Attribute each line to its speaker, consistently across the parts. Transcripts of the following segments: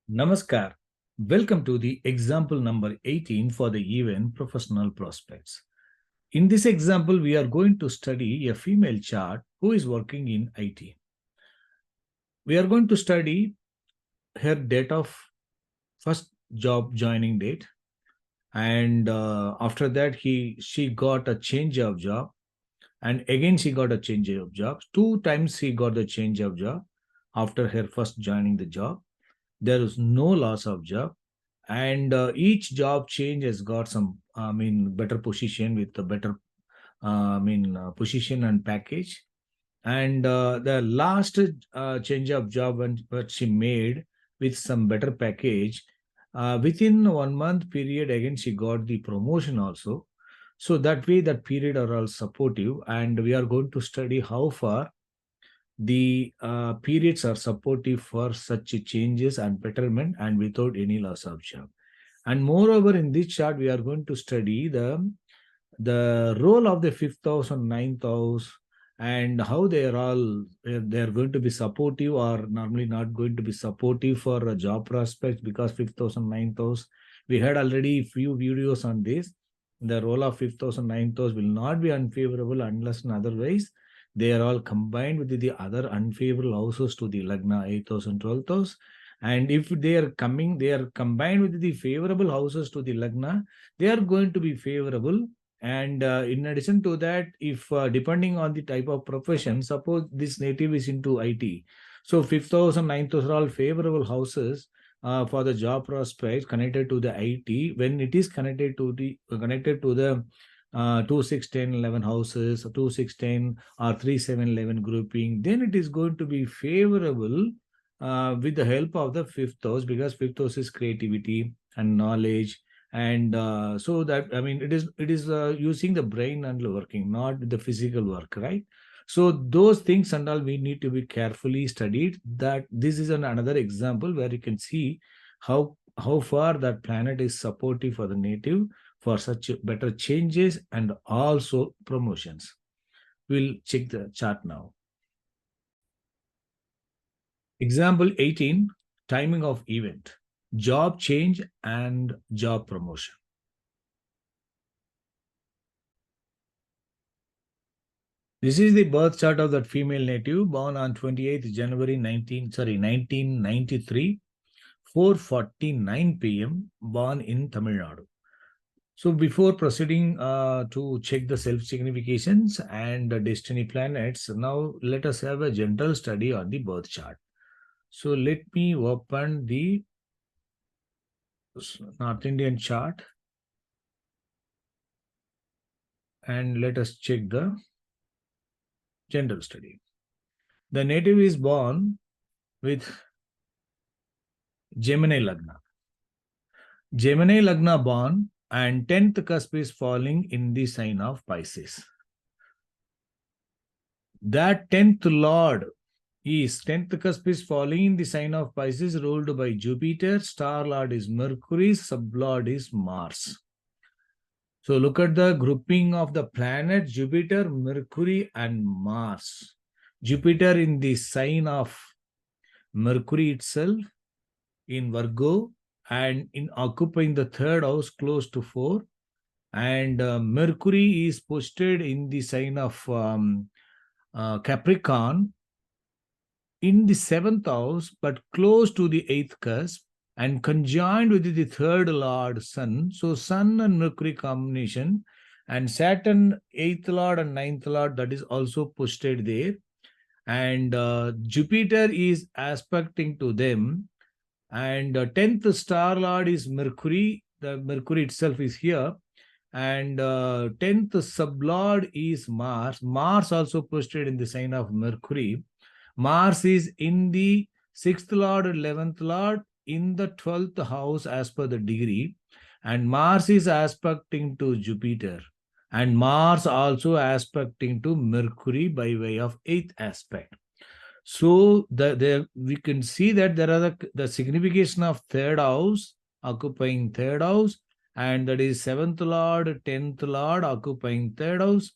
Speaker 1: Namaskar. Welcome to the example number 18 for the event Professional Prospects. In this example, we are going to study a female chart who is working in IT. We are going to study her date of first job joining date, and after that she got a change of job, and again she got a change of job. Two times she got the change of job after her first joining the job. There is no loss of job, and each job change has got some better position with the better position and package. And the last change of job what she made with some better package, within 1 month period again she got the promotion also. So that way that period are all supportive, and we are going to study how far the periods are supportive for such changes and betterment and without any loss of job. And moreover, in this chart, we are going to study the role of the fifth house and ninth house, and how they are all they are going to be supportive or normally not going to be supportive for a job prospects, because fifth house and ninth house, we had already few videos on this. The role of fifth house and ninth house will not be unfavorable unless and otherwise they are all combined with the other unfavorable houses to the lagna, 8th house and 12th house. And if they are combined with the favorable houses to the lagna, they are going to be favorable. And in addition to that, if depending on the type of profession, suppose this native is into IT, so fifth house and ninth house are all favorable houses for the job prospects connected to the IT. When it is connected to the 2, 6, 10, 11 houses, 2, 6, 10 or 3, 7, 11 grouping, then it is going to be favorable with the help of the fifth house, because fifth house is creativity and knowledge. And so that, it is using the brain and working, not the physical work, right? So those things and all we need to be carefully studied. That this is another example where you can see how far that planet is supportive for the native for such better changes and also promotions. We'll check the chart now. Example 18, timing of event, job change and job promotion. This is the birth chart of that female native born on 28th January 1993, 4:49 p.m., born in Tamil Nadu. So before proceeding to check the self-significations and the destiny planets, now let us have a general study on the birth chart. So let me open the North Indian chart and let us check the general study. The native is born with Gemini Lagna. Gemini Lagna born, and 10th cusp is falling in the sign of Pisces. That 10th cusp is falling in the sign of Pisces, ruled by Jupiter. Star lord is Mercury, sublord is Mars. So look at the grouping of the planet: Jupiter, Mercury, and Mars. Jupiter in the sign of Mercury itself in Virgo, and in occupying the third house close to 4. And Mercury is posted in the sign of Capricorn in the 7th house, but close to the 8th cusp, and conjoined with the third lord Sun. So Sun and Mercury combination, and Saturn 8th lord and 9th lord, that is also posted there. And Jupiter is aspecting to them, and 10th star lord is Mercury. The Mercury itself is here, and 10th sublord is Mars. Mars also posted in the sign of Mercury. Mars is in the 6th lord, 11th lord, in the 12th house as per the degree, and Mars is aspecting to Jupiter, and Mars also aspecting to Mercury by way of 8th aspect. So we can see that there are the signification of third house occupying third house, and that is 7th lord, 10th lord occupying third house,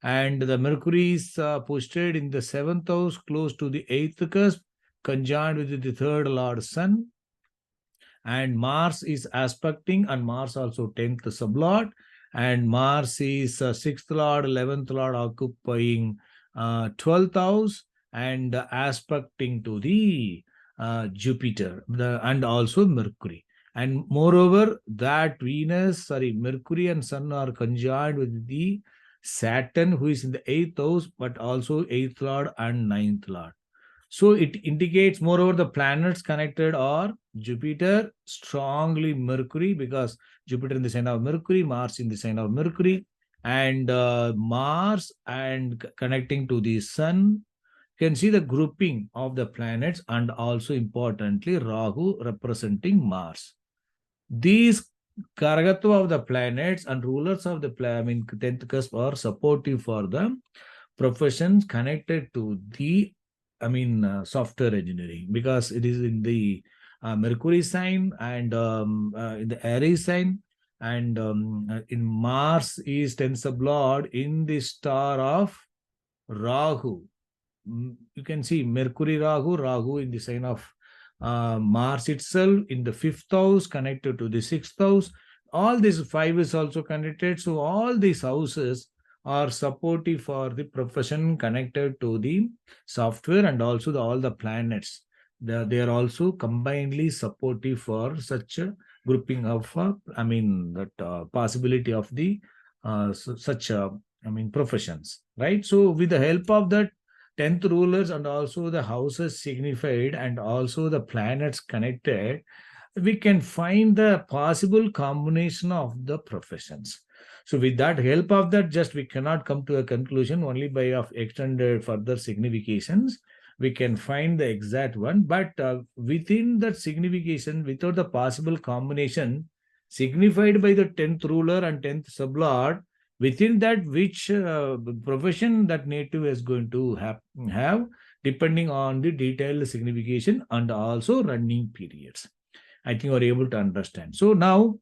Speaker 1: and the Mercury is posted in the 7th house close to the 8th cusp, conjoined with the third lord Sun. and Mars is aspecting, and Mars also 10th sublord, and Mars is 6th lord, 11th lord occupying 12th house and aspecting to the Jupiter and also Mercury. And moreover, that Mercury and Sun are conjoined with the Saturn, who is in the 8th house, but also 8th lord and 9th lord. So it indicates, moreover, the planets connected are Jupiter, strongly Mercury, because Jupiter in the sign of Mercury, Mars in the sign of Mercury, and Mars and connecting to the Sun. You can see the grouping of the planets, and also importantly, Rahu representing Mars. These Karagatva of the planets and rulers of the 10th cusp are supportive for the professions connected to the software engineering, because it is in the Mercury sign and in the Aries sign, and in Mars is 10th sublord in the star of Rahu. You can see Mercury Rahu in the sign of Mars itself in the 5th house connected to the 6th house. All these 5 is also connected. So all these houses are supportive for the profession connected to the software, and also all the planets. They are also combinedly supportive for such a grouping of, possibility of the such professions, right? So with the help of that 10th rulers and also the houses signified and also the planets connected, we can find the possible combination of the professions. So with that help of that, just we cannot come to a conclusion only by of extended further significations. We can find the exact one, but within that signification, without the possible combination signified by the 10th ruler and 10th sublord, within that which profession that native is going to have, depending on the detailed signification and also running periods. I think you are able to understand. So now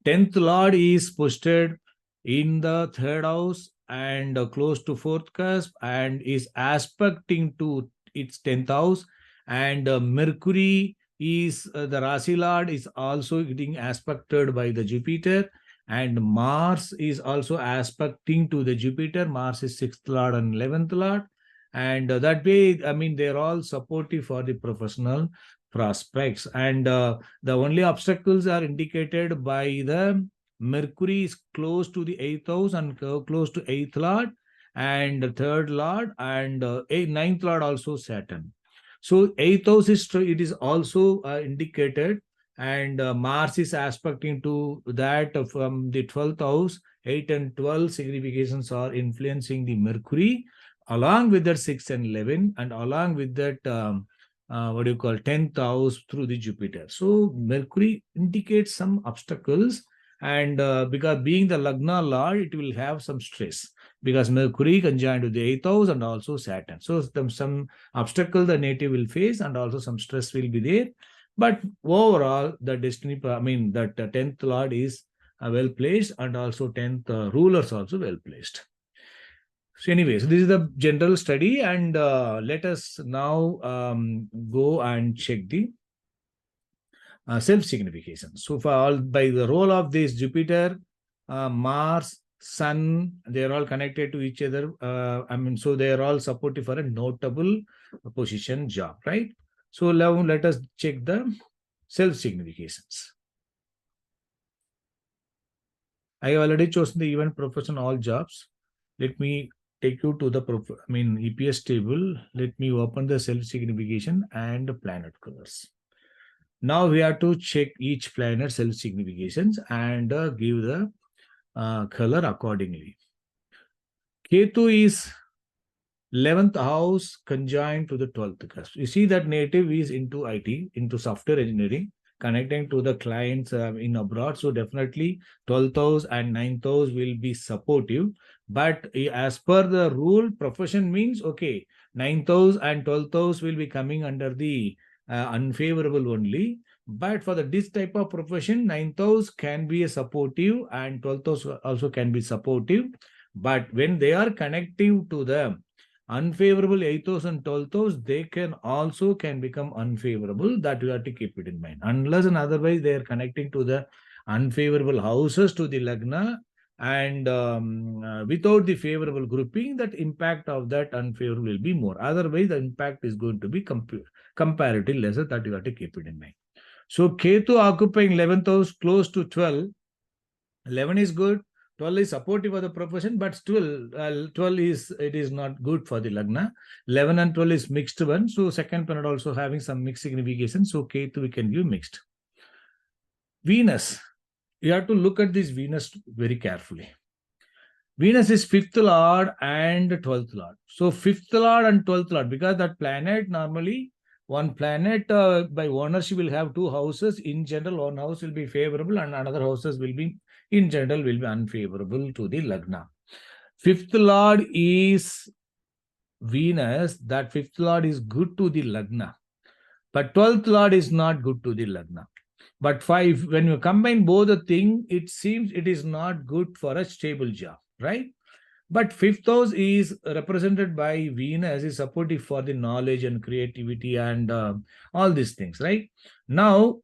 Speaker 1: 10th lord is posted in the 3rd house and close to 4th cusp, and is aspecting to its 10th house, and Mercury is the Rasi lord is also getting aspected by the Jupiter, and Mars is also aspecting to the Jupiter. Mars is 6th lord and 11th lord, and that way, they're all supportive for the professional prospects. And the only obstacles are indicated by the Mercury is close to the 8th house and close to 8th lord and 3rd lord, and 9th lord also Saturn. So 8th house is also indicated, and Mars is aspecting to that from the 12th house. 8 and 12 significations are influencing the Mercury, along with that 6 and 11, and along with that 10th house through the Jupiter. So Mercury indicates some obstacles, and because being the Lagna lord, it will have some stress, because Mercury conjoined to the 8th house and also Saturn. So some obstacle the native will face, and also some stress will be there. But overall, the destiny, that 10th lord is well placed, and also 10th rulers also well placed. So anyways, this is the general study, and let us now go and check the self-signification. So for all, by the role of this Jupiter, Mars, Sun, they are all connected to each other. So they are all supportive for a notable position job, right? So now let us check the self-significations. I have already chosen the event profession all jobs. Let me take you to the EPS table. Let me open the self-signification and planet colors. Now we have to check each planet self-significations and give the color accordingly. Ketu is 11th house conjoined to the 12th cusp. You see that native is into IT, into software engineering, connecting to the clients in abroad. So definitely 12th house and 9th house will be supportive. But as per the rule, profession means, okay, 9th house and 12th house will be coming under the unfavorable only. But for this type of profession, 9th house can be a supportive and 12th house also can be supportive. But when they are connective to the unfavorable 8th house and 12th house, they can become unfavorable. That you have to keep it in mind. Unless and otherwise they are connecting to the unfavorable houses to the lagna, and without the favorable grouping, that impact of that unfavorable will be more. Otherwise, the impact is going to be comparatively lesser. That you have to keep it in mind. So Ketu occupying 11th house close to 12. 11 is good. 12 is supportive of the profession, but still 12 is not good for the lagna. 11 and 12 is mixed one. So second planet also having some mixed signification. So Ketu we can give mixed. Venus. You have to look at this Venus very carefully. Venus is 5th lord and 12th lord. So 5th lord and 12th lord, because that planet normally, one planet by ownership will have two houses. In general, one house will be favorable and another houses will be, in general, will be unfavorable to the lagna. 5th lord is Venus. That 5th lord is good to the lagna. But 12th lord is not good to the lagna. But 5, when you combine both the thing, it seems it is not good for a stable job, right? But 5th house is represented by Venus, is supportive for the knowledge and creativity and all these things, right? Now,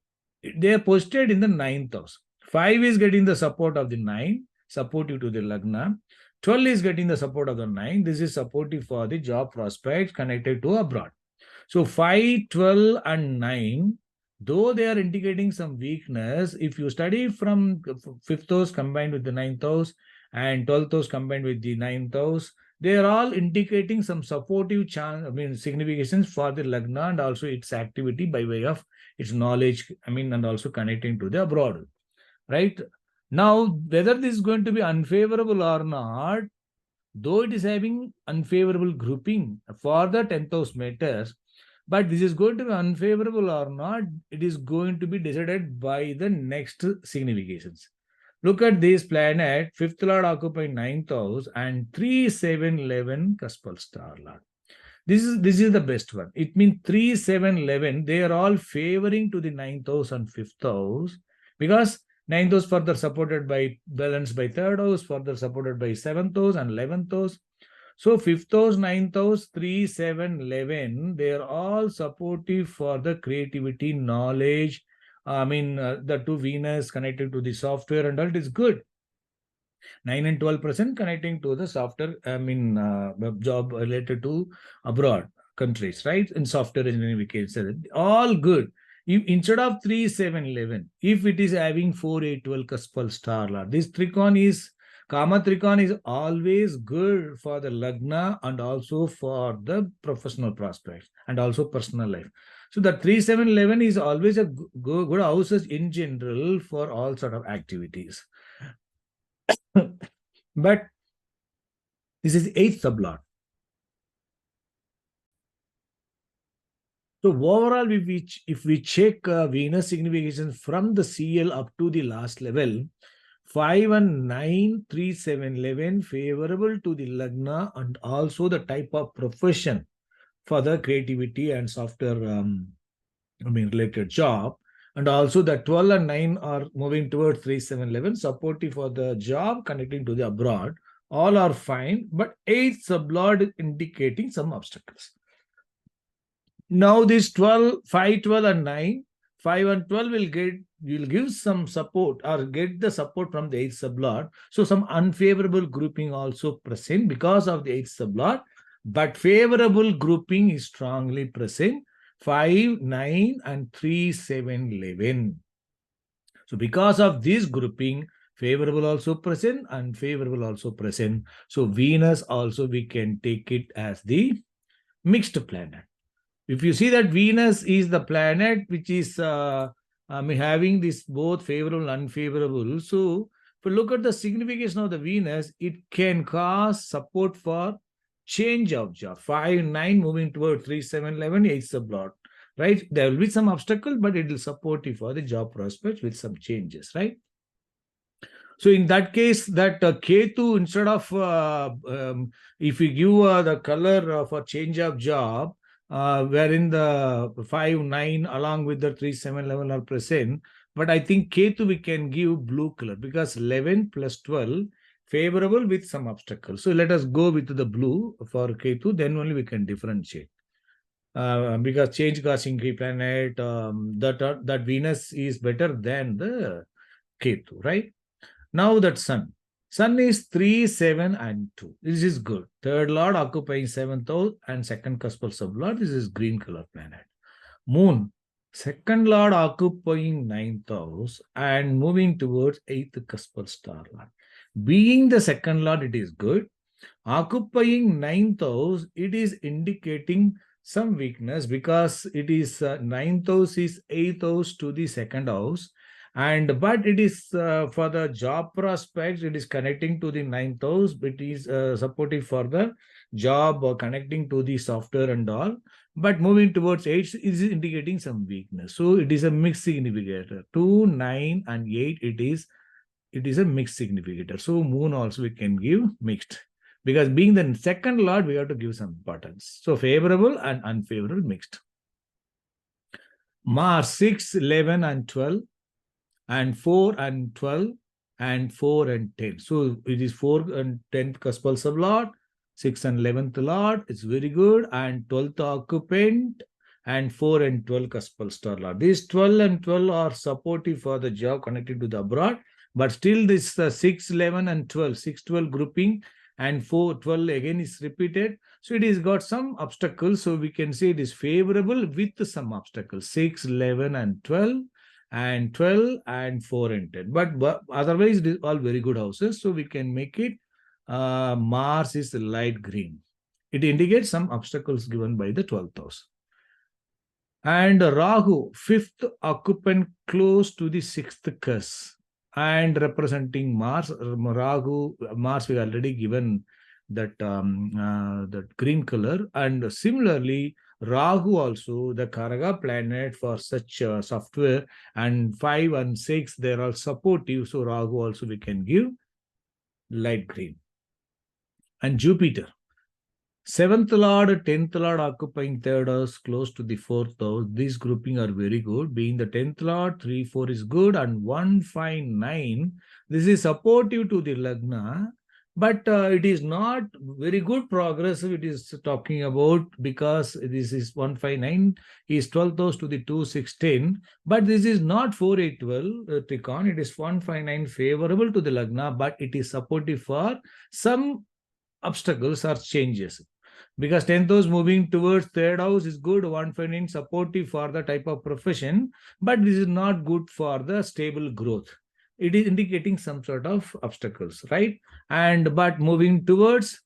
Speaker 1: they are posted in the 9th house. 5 is getting the support of the 9, supportive to the lagna. 12 is getting the support of the 9. This is supportive for the job prospects connected to abroad. So 5, 12 and 9, though they are indicating some weakness, if you study from 5th house combined with the 9th house and 12th house combined with the 9th house, they are all indicating some supportive significations for the lagna and also its activity by way of its knowledge, and also connecting to the abroad, right? Now, whether this is going to be unfavorable or not, though it is having unfavorable grouping for the 10th house matters, but this is going to be unfavorable or not, it is going to be decided by the next significations. Look at this planet, 5th lord occupying 9th house and 3, 7, 11 cuspal star lord. This is the best one. It means 3, 7, 11, they are all favoring to the 9th house and 5th house, because 9th house further supported by, balanced by 3rd house, further supported by 7th house and 11th house. So 5th house, 9th house, 3, 7, 11, they are all supportive for the creativity, knowledge. The two Venus connected to the software and all, it is good. 9 and 12% connecting to the software, job related to abroad countries, right? In software engineering, we can say that. All good. If, instead of 3, 7, 11, if it is having 4, 8, 12 cuspal star lord, this trikon is, Kama trikon is always good for the lagna and also for the professional prospects and also personal life. So the 3, 7, 11 is always a good houses in general for all sort of activities. But this is 8th sublord. So overall, if we check Venus signification from the CL up to the last level, 5 and 9, 3, 7, 11 favorable to the lagna and also the type of profession for the creativity and software related job. And also the 12 and 9 are moving towards 3, 7, 11, supportive for the job connecting to the abroad. All are fine, but 8th sublord is indicating some obstacles. Now this 12, 5, 12 and 9, 5 and 12 will give some support or get the support from the 8th sublord. So some unfavorable grouping also present because of the 8th sublord, but favorable grouping is strongly present. 5, 9 and 3, 7, 11. So because of this grouping, favorable also present, unfavorable also present. So Venus also we can take it as the mixed planet. If you see that Venus is the planet which is having this both favorable and unfavorable. So if you look at the signification of the Venus, it can cause support for change of job. 5, 9 moving toward 3, 7, 11, 8 sublord. Right? There will be some obstacle, but it will support you for the job prospects with some changes, right? So in that case, that Ketu, instead of, if you give the color for change of job, wherein the 5, 9 along with the 3, 7, 11 are present, but I think Ketu we can give blue color because 11 plus 12 Favorable with some obstacles. So let us go with the blue for Ketu, then only we can differentiate. Because change causing planet, that Venus is better than the Ketu, right? Now that Sun. Sun is 3, 7, and 2. This is good. Third Lord occupying 7th house and second cuspal sublord. This is green color planet. Moon. Second Lord occupying 9th house and moving towards 8th cuspal star Lord. Being the second Lord, it is good. Occupying 9th house, it is indicating some weakness because it is 9th house is 8th house to the second house, and but it is for the job prospects, it is connecting to the 9th house. It is supportive for the job or connecting to the software and all, but moving towards 8 is indicating some weakness. So it is a mixed significator. 2, 9 and 8, it is a mixed significator. So moon also we can give mixed, because being the second lord, we have to give some importance. So favorable and unfavorable mixed. Mars 6, 11 and 12 and 4 and 12 and 4 and 10. So it is 4 and 10th cuspal sublord, 6 and 11th lord. It's very good. And 12th occupant and 4 and 12 cuspal star lord. These 12 and 12 are supportive for the job connected to the abroad. But still this 6, 11 and 12, 6, 12 grouping and 4, 12 again is repeated. So it is got some obstacles. So we can say it is favorable with some obstacles. 6, 11 and 12 and 12 and 4 and 10. But otherwise it is all very good houses. So we can make it Mars is light green. It indicates some obstacles given by the 12th house. And Rahu, 5th occupant close to the 6th cusp and representing Mars. Rahu, Mars we already given that that green color. And similarly, Rahu also the Karaga planet for such software, and 5 and 6 they are all supportive. So Rahu also we can give light green. And Jupiter, 7th Lord, 10th Lord occupying 3rd house close to the 4th house. These grouping are very good. Being the 10th Lord, 3, 4 is good, and 1, 5, 9. This is supportive to the Lagna, but it is not very good progressive. It is talking about because this is 1, 5, 9 is 12th house to the 2, 6, 10. But this is not 4, 8, 12 Tricon. It is 1, 5, 9 favorable to the Lagna, but it is supportive for some obstacles or changes. Because 10th house moving towards 3rd house is good, 1, 5, 9 supportive for the type of profession, but this is not good for the stable growth. It is indicating some sort of obstacles, right? And but moving towards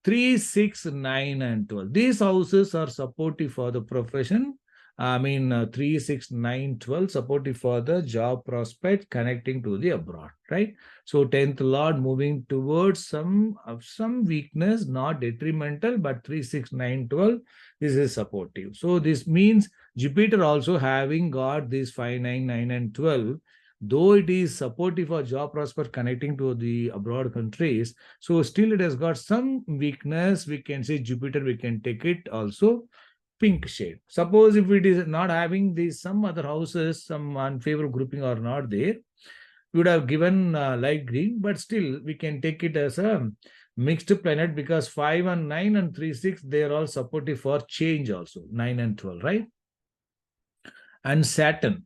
Speaker 1: 3, 6, 9 and 12. These houses are supportive for the profession. 3, 6, 9, 12 supportive for the job prospect connecting to the abroad, right? So 10th Lord moving towards some weakness, not detrimental, but 3, 6, 9, 12, this is supportive. So this means Jupiter also having got this 5, 9, 9 and 12, though it is supportive for job prospect connecting to the abroad countries, so still it has got some weakness. We can say Jupiter, we can take it also pink shade. Suppose if it is not having these, some other houses, some unfavorable grouping are not there, we would have given light green, but still we can take it as a mixed planet because 5 and 9 and 3, 6, they are all supportive for change also, 9 and 12, right? And Saturn,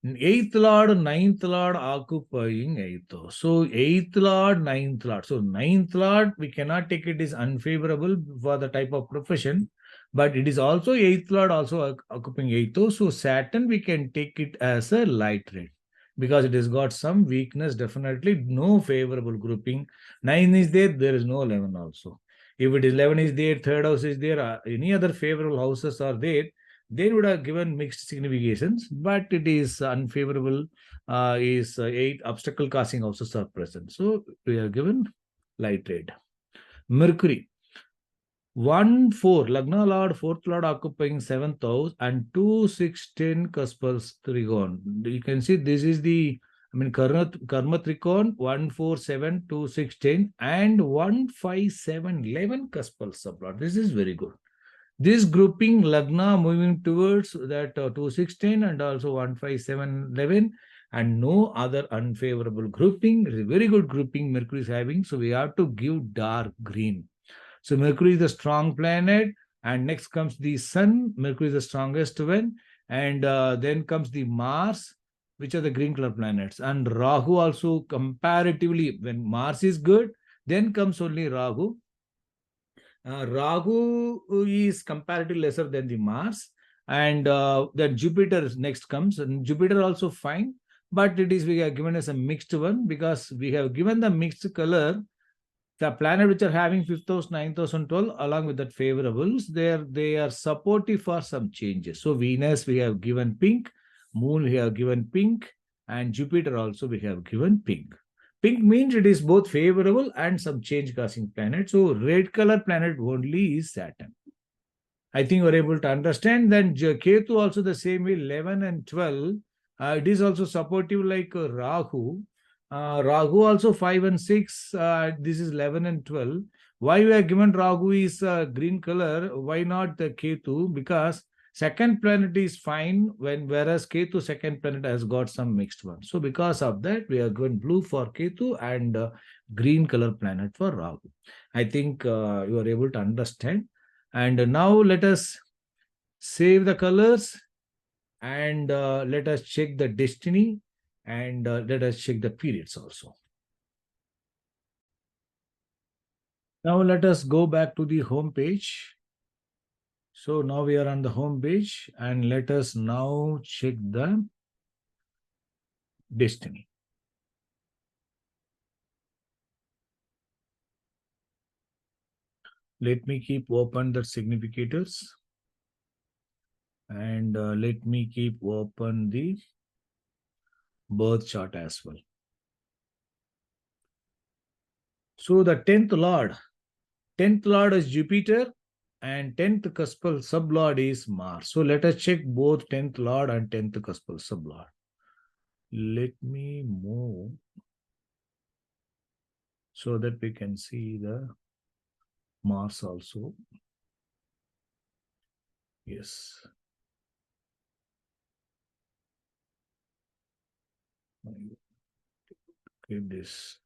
Speaker 1: 8th Lord, 9th Lord occupying 8th house. So 8th Lord, 9th Lord. So 9th Lord, we cannot take it as unfavorable for the type of profession, but it is also 8th Lord also occupying 8th house. So Saturn, we can take it as a light red because it has got some weakness, definitely no favorable grouping. 9 is there, there is no 11 also. If it is 11 is there, 3rd house is there, any other favorable houses are there, they would have given mixed significations, but it is unfavorable, is 8 obstacle causing houses are present. So we are given light red. Mercury, 1, 4, Lagna Lord, 4th Lord occupying 7th house and 2, 6, 10 cuspal trigon. You can see this is the, Karma Tricon, 1, 4, 7, 2, 6, 10 and 1, 5, 7, 11 cuspal sublord. This is very good. This grouping Lagna moving towards that 2, 6, 10 and also 1, 5, 7, 11. and no other unfavorable grouping. It is a very good grouping Mercury is having. So we have to give dark green. So Mercury is the strong planet, and next comes the Sun. Mercury is the strongest one, and then comes the Mars, which are the green color planets. And Rahu also comparatively, when Mars is good, then comes only Rahu. Rahu is comparatively lesser than the Mars, and then Jupiter next comes, and Jupiter also fine, but it is we are given as a mixed one because we have given the mixed color. The planet which are having 5th house, 9th house, and 12th, along with that favorables, they are supportive for some changes. So Venus we have given pink, Moon we have given pink, and Jupiter also we have given pink. Pink means it is both favorable and some change causing planet. So red color planet only is Saturn. I think we're able to understand. Then Ketu also the same way, 11 and 12. It is also supportive like Rahu. Rahu also 5 and 6. This is 11 and 12. Why we are given Rahu is green color? Why not the Ketu? Because second planet is fine whereas Ketu second planet has got some mixed one. So because of that, we are given blue for Ketu and green color planet for Rahu. I think you are able to understand. And now let us save the colors and let us check the destiny and let us check the periods also. Now let us go back to the home page. So now we are on the home page and let us now check the destiny. Let me keep open the significators and let me keep open the birth chart as well. So the 10th Lord is Jupiter and 10th cuspal sublord is Mars. So let us check both 10th Lord and 10th cuspal sublord. Let me move so that we can see the Mars also. Yes. Okay, this.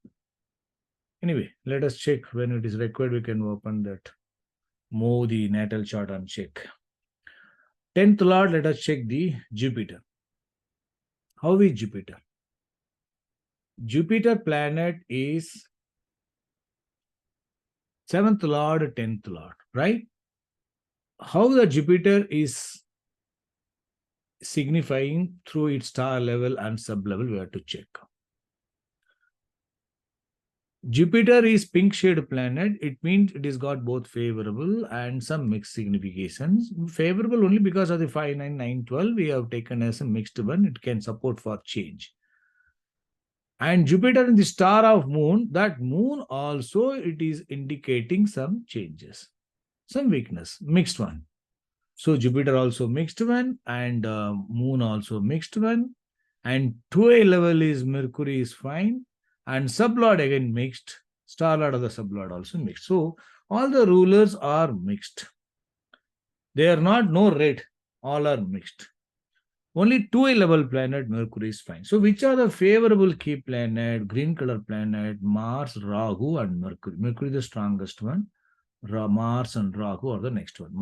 Speaker 1: Anyway, let us check when it is required. We can open that. Move the natal chart and check. 10th Lord, let us check the Jupiter. How is Jupiter? Jupiter planet is 7th Lord, 10th Lord, right? How the Jupiter is signifying through its star level and sub level, we have to check. Jupiter is pink shade planet. It means it has got both favorable and some mixed significations. Favorable only because of the 5, 9, 9, 12. We have taken as a mixed one. It can support for change. And Jupiter in the star of moon, that moon also it is indicating some changes, some weakness, mixed one. So Jupiter also mixed one and moon also mixed one. And 2A level is Mercury is fine. And sublord again mixed. Star lord of the sublord also mixed. So all the rulers are mixed. They are not no red. All are mixed. Only 2A level planet Mercury is fine. So which are the favorable key planet? Green color planet, Mars, Rahu and Mercury. Mercury is the strongest one. Mars and Rahu are the next one.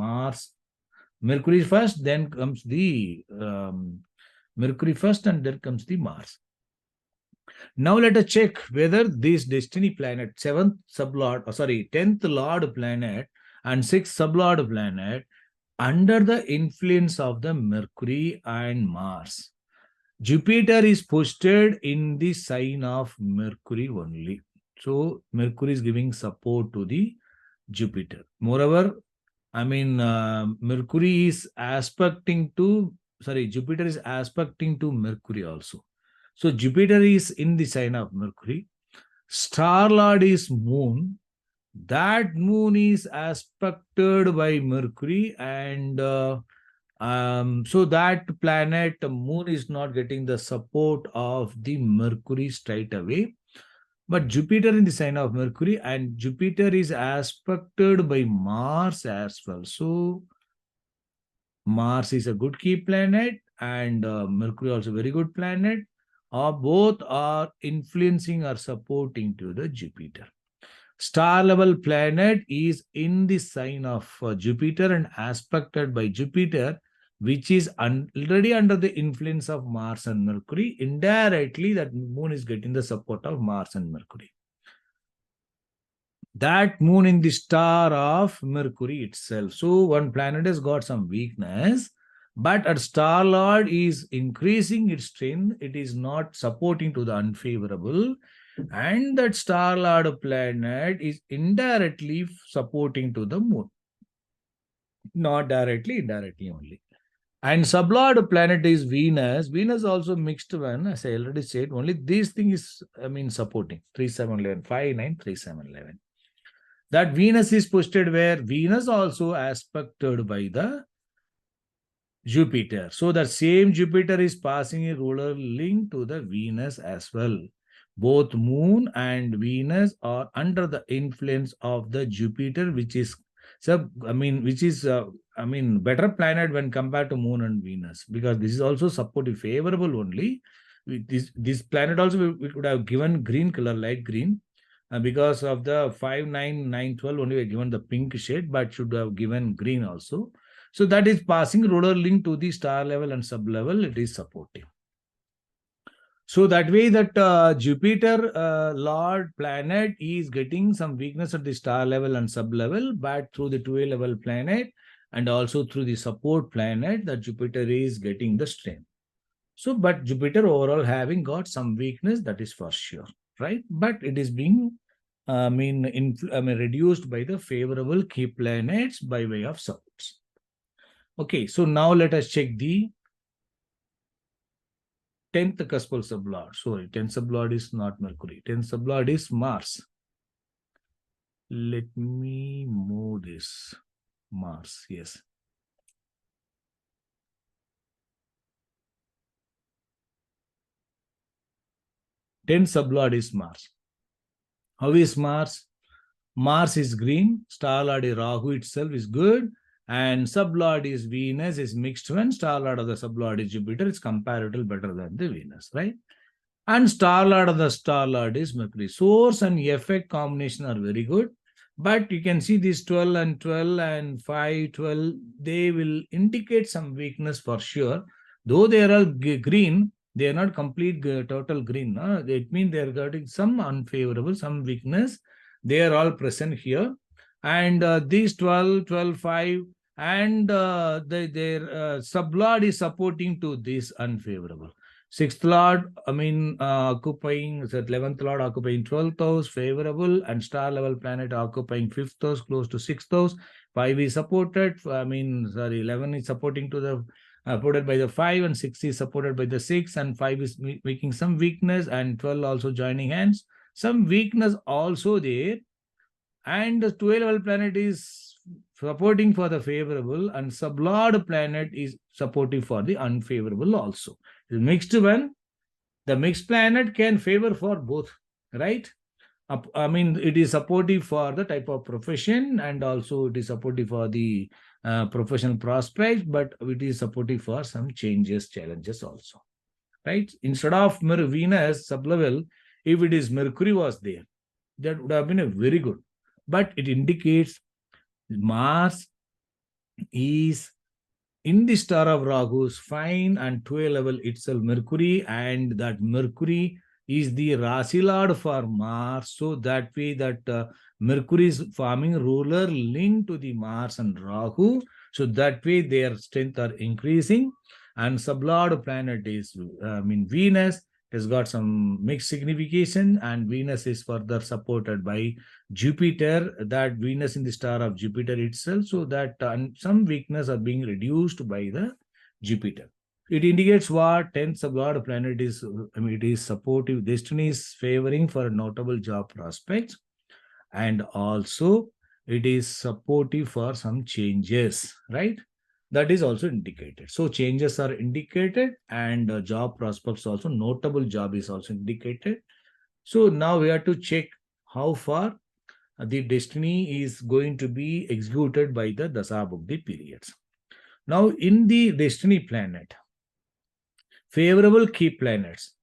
Speaker 1: Mercury first, then comes the Mercury first, and then comes the Mars. Now let us check whether this destiny planet, 10th Lord planet and 6th sublord planet under the influence of the Mercury and Mars. Jupiter is posted in the sign of Mercury only. So Mercury is giving support to the Jupiter. Moreover, Mercury is aspecting to, Jupiter is aspecting to Mercury also. So Jupiter is in the sign of Mercury. Star Lord is Moon. That Moon is aspected by Mercury, and so that planet Moon is not getting the support of the Mercury straight away. But Jupiter in the sign of Mercury, and Jupiter is aspected by Mars as well. So Mars is a good key planet, and Mercury also very good planet. or both are influencing or supporting to the Jupiter. Star level planet is in the sign of Jupiter and aspected by Jupiter, which is already under the influence of Mars and Mercury. Indirectly, that moon is getting the support of Mars and Mercury. That moon in the star of Mercury itself. So one planet has got some weakness, but a star lord is increasing its strength. It is not supporting to the unfavorable, and that star lord planet is indirectly supporting to the moon, not directly, indirectly only. And sublord planet is Venus. Venus also mixed one, as I already said. Only this thing is, supporting 3711, 593711. That Venus is posted where Venus also aspected by the Jupiter. So the same Jupiter is passing a ruler link to the Venus as well. Both Moon and Venus are under the influence of the Jupiter, which is better planet when compared to Moon and Venus, because this is also supportive, favorable only. With this planet also we could have given green color, light green, because of the 5, 9, 9, 12 only we given the pink shade, but should have given green also. So that is passing ruler link to the star level and sub level, it is supporting. So that way that Jupiter, Lord planet, is getting some weakness at the star level and sub level, but through the 2A level planet and also through the support planet, that Jupiter is getting the strength. So, but Jupiter overall having got some weakness, that is for sure, right? But it is being reduced by the favorable key planets by way of supports. Okay, so now let us check the 10th cuspal sublord. Sorry, 10th sublord is not Mercury. 10th sublord is Mars. Let me move this. Mars, yes. 10th sublord is Mars. How is Mars? Mars is green. Star lord is Rahu itself is good. And sublord is Venus, is mixed one. Star lord of the sublord is Jupiter. It's comparatively better than the Venus, right? And star lord of the star lord is Mercury. Source and effect combination are very good. But you can see these 12 and 12 and 5, 12, they will indicate some weakness for sure. Though they are all green, they are not complete total green. It means they are getting some unfavorable, some weakness. They are all present here. And these 12, 12, 5, and their sublord is supporting to this unfavorable. Sixth lord, occupying, 11th lord occupying 12th house, favorable, and star level planet occupying 5th house, close to 6th house. 5 is supported, 11 is supporting to the, supported by the 5, and 6 is supported by the 6, and 5 is making some weakness, and 12 also joining hands. Some weakness also there, and the 12 level planet is supporting for the favorable, and sublord planet is supportive for the unfavorable also. The mixed one, the mixed planet can favor for both, right? It is supportive for the type of profession, and also it is supportive for the professional prospects, but it is supportive for some changes, challenges also, right? Instead of Venus sublevel, if it is Mercury was there, that would have been a very good. But it indicates Mars is in the star of Rahu's fine and 12 level itself Mercury, and that Mercury is the Rasi Lord for Mars. So that way that Mercury is forming ruler link to the Mars and Rahu. So that way their strength are increasing, and sublord planet is Venus has got some mixed signification, and Venus is further supported by Jupiter, that Venus in the star of Jupiter itself, so that some weakness are being reduced by the Jupiter. It indicates what 10th sublord planet is, it is supportive, destiny is favoring for notable job prospects, and also it is supportive for some changes, right? That is also indicated. So changes are indicated, and job prospects also, notable job is also indicated. So now we have to check how far the destiny is going to be executed by the Dasa Bhuktī periods. Now in the destiny planet, favorable key planets,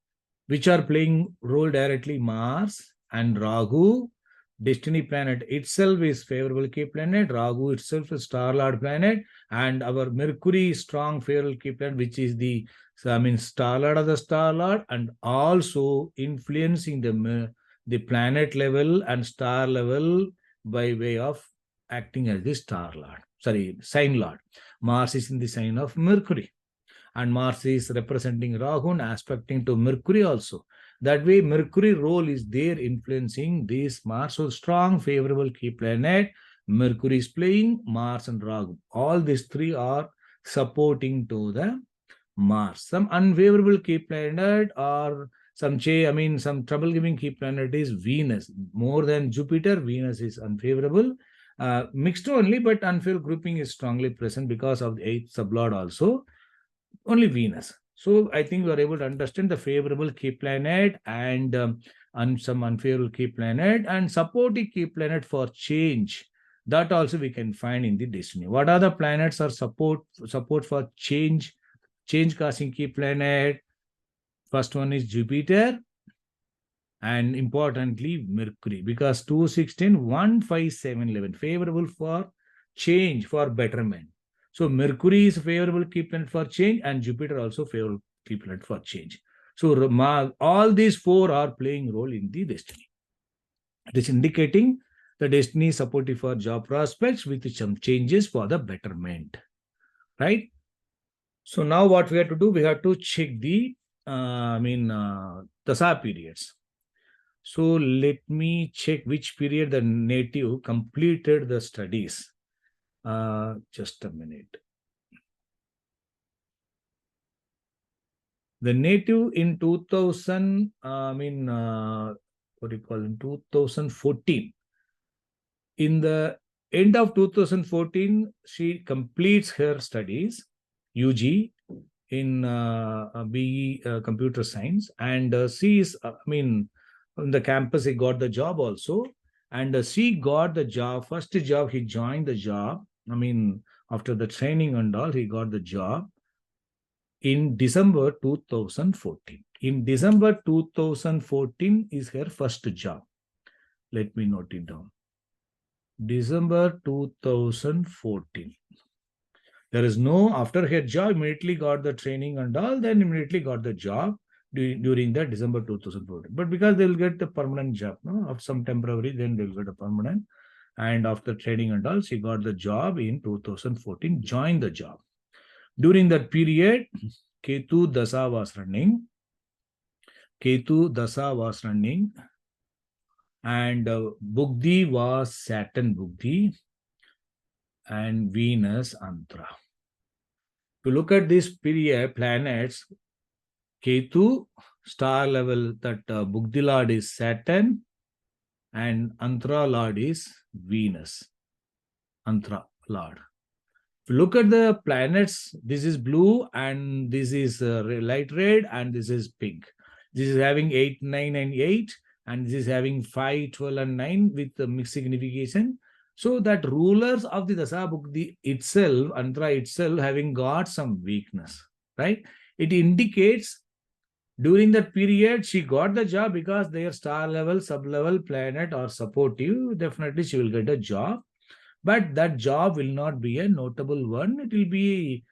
Speaker 1: which are playing role directly: Mars and Rahu. Destiny planet itself is favorable key planet. Rahu itself is star lord planet, and our Mercury is strong favorable key planet, which is the star lord of the star lord, and also influencing the planet level and star level by way of acting as the star lord. Sorry, sign lord. Mars is in the sign of Mercury, and Mars is representing Rahu and aspecting to Mercury also. That way, Mercury role is there influencing this Mars. So strong favorable key planet, Mercury is playing Mars and Rahu. All these three are supporting to the Mars. Some unfavorable key planet or some some trouble-giving key planet is Venus. More than Jupiter, Venus is unfavorable. Mixed only, but unfavorable grouping is strongly present because of the eighth sublord also. Only Venus. So I think we are able to understand the favorable key planet and some unfavorable key planet and supporting key planet for change. That also we can find in the destiny. What are the planets are support for change causing key planet? First one is Jupiter, and importantly Mercury, because 216, 1, 5, 7, 11 favorable for change, for betterment. So Mercury is favorable key planet for change, and Jupiter also favorable key planet for change. So all these four are playing role in the destiny. It is indicating the destiny is supportive for job prospects with some changes for the betterment, right? So now what we have to do, we have to check the Dasa periods. So let me check which period the native completed the studies. Just a minute. The native in 2000, what do you call it, 2014. In the end of 2014, she completes her studies, UG, in BE computer science, and she is, on the campus, he got the job also, and she got the job, first job, he joined the job, after the training and all, he got the job in December 2014. In December 2014 is her first job. Let me note it down. December 2014. There is no, after her job, immediately got the training and all, then immediately got the job during the December 2014. But because they will get the permanent job, no, of some temporary, then they will get a permanent. And after training and all, she got the job in 2014, joined the job. During that period, Ketu Dasa was running. Ketu Dasa was running. And Bugdi was Saturn Bugdi and Venus Antra. To look at this period, planets, Ketu, star level, that Bugdi Lord is Saturn and Antra Lord is Venus. Antra Lord. If you look at the planets, this is blue and this is light red and this is pink. This is having 8, 9 and 8 and this is having 5, 12 and 9 with the mixed signification. So that rulers of the Dasa Bugdi itself, Antra itself, having got some weakness, right? It indicates during that period, she got the job because their star level, sub-level planet are supportive. Definitely she will get a job. But that job will not be a notable one. It will be,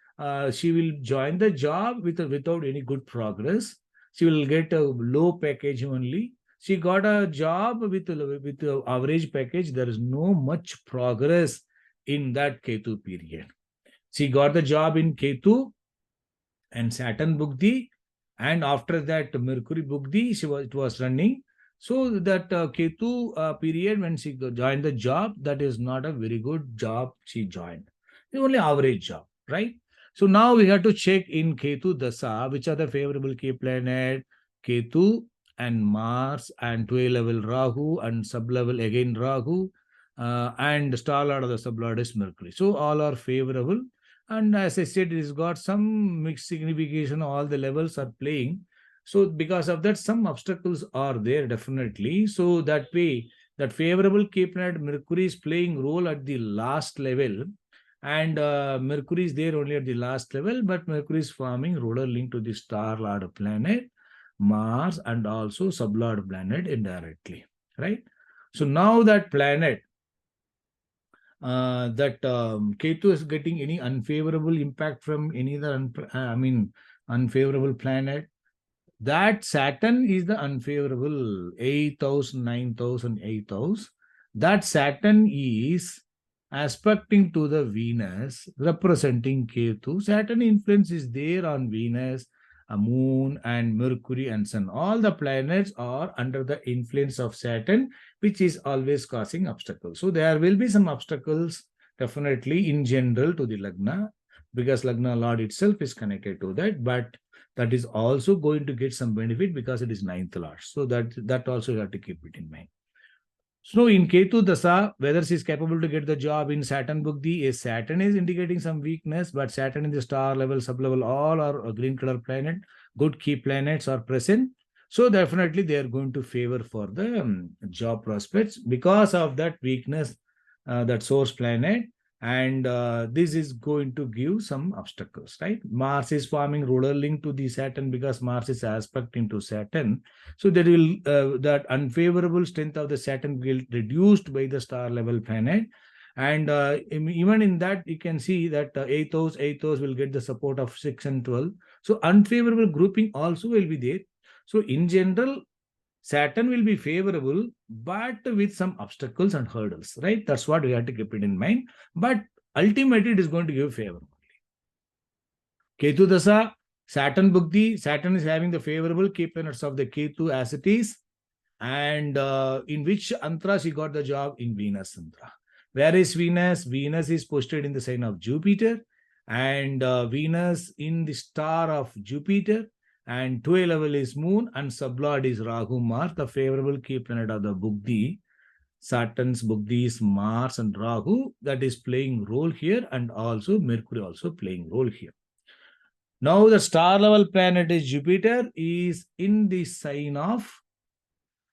Speaker 1: she will join the job without any good progress. She will get a low package only. She got a job with the average package. There is no much progress in that Ketu period. She got the job in Ketu and Saturn Bugdi, and after that Mercury Bugdi, it was running. So that Ketu period when she joined the job, that is not a very good job she joined. It's only average job, right? So now we have to check in Ketu Dasa, which are the favorable key planet, Ketu and Mars and 12 level Rahu and sub-level again Rahu and star lord of the sub-lord is Mercury. So all are favorable. And as I said, it has got some mixed signification, all the levels are playing. So because of that, some obstacles are there definitely. So that way, that favorable key planet Mercury is playing role at the last level. And Mercury is there only at the last level, but Mercury is forming ruler link to the star lord planet. Mars, and also sublord planet indirectly, right? So now that planet, Ketu is getting any unfavorable impact from any other, unfavorable planet, that Saturn is the unfavorable 8th house, 9th house, and 8th house. That Saturn is aspecting to the Venus, representing Ketu. Saturn influence is there on Venus, Moon, and Mercury, and Sun. All the planets are under the influence of Saturn, which is always causing obstacles. So there will be some obstacles definitely in general to the Lagna, because Lagna Lord itself is connected to that, but that is also going to get some benefit because it is ninth lord. So that also you have to keep it in mind. So in Ketu Dasa, whether she is capable to get the job in Saturn Bugdi, is Saturn is indicating some weakness, but Saturn in the star level, sub level, all are a green color planet, good key planets are present. So definitely they are going to favor for the job prospects because of that weakness, that source planet. And this is going to give some obstacles, right? Mars is forming ruler link to the Saturn because Mars is aspect into Saturn. So that will that unfavorable strength of the Saturn will reduced by the star level planet. And even in that, you can see that 8th house will get the support of 6 and 12. So unfavorable grouping also will be there. So in general, Saturn will be favorable, but with some obstacles and hurdles, right? That's what we have to keep it in mind. But ultimately, it is going to give favor. Ketu Dasa, Saturn Bhukti, Saturn is having the favorable key planets of the Ketu as it is. And in which Antra she got the job? In Venus Antra. Where is Venus? Venus is posted in the sign of Jupiter, and Venus in the star of Jupiter, and 12 level is Moon, and sublord is Rahu Mars, the favorable key planet of the Bugdi. Saturn's Bugdi is Mars and Rahu, that is playing role here, and also Mercury also playing role here. Now the star level planet is Jupiter, is in the sign of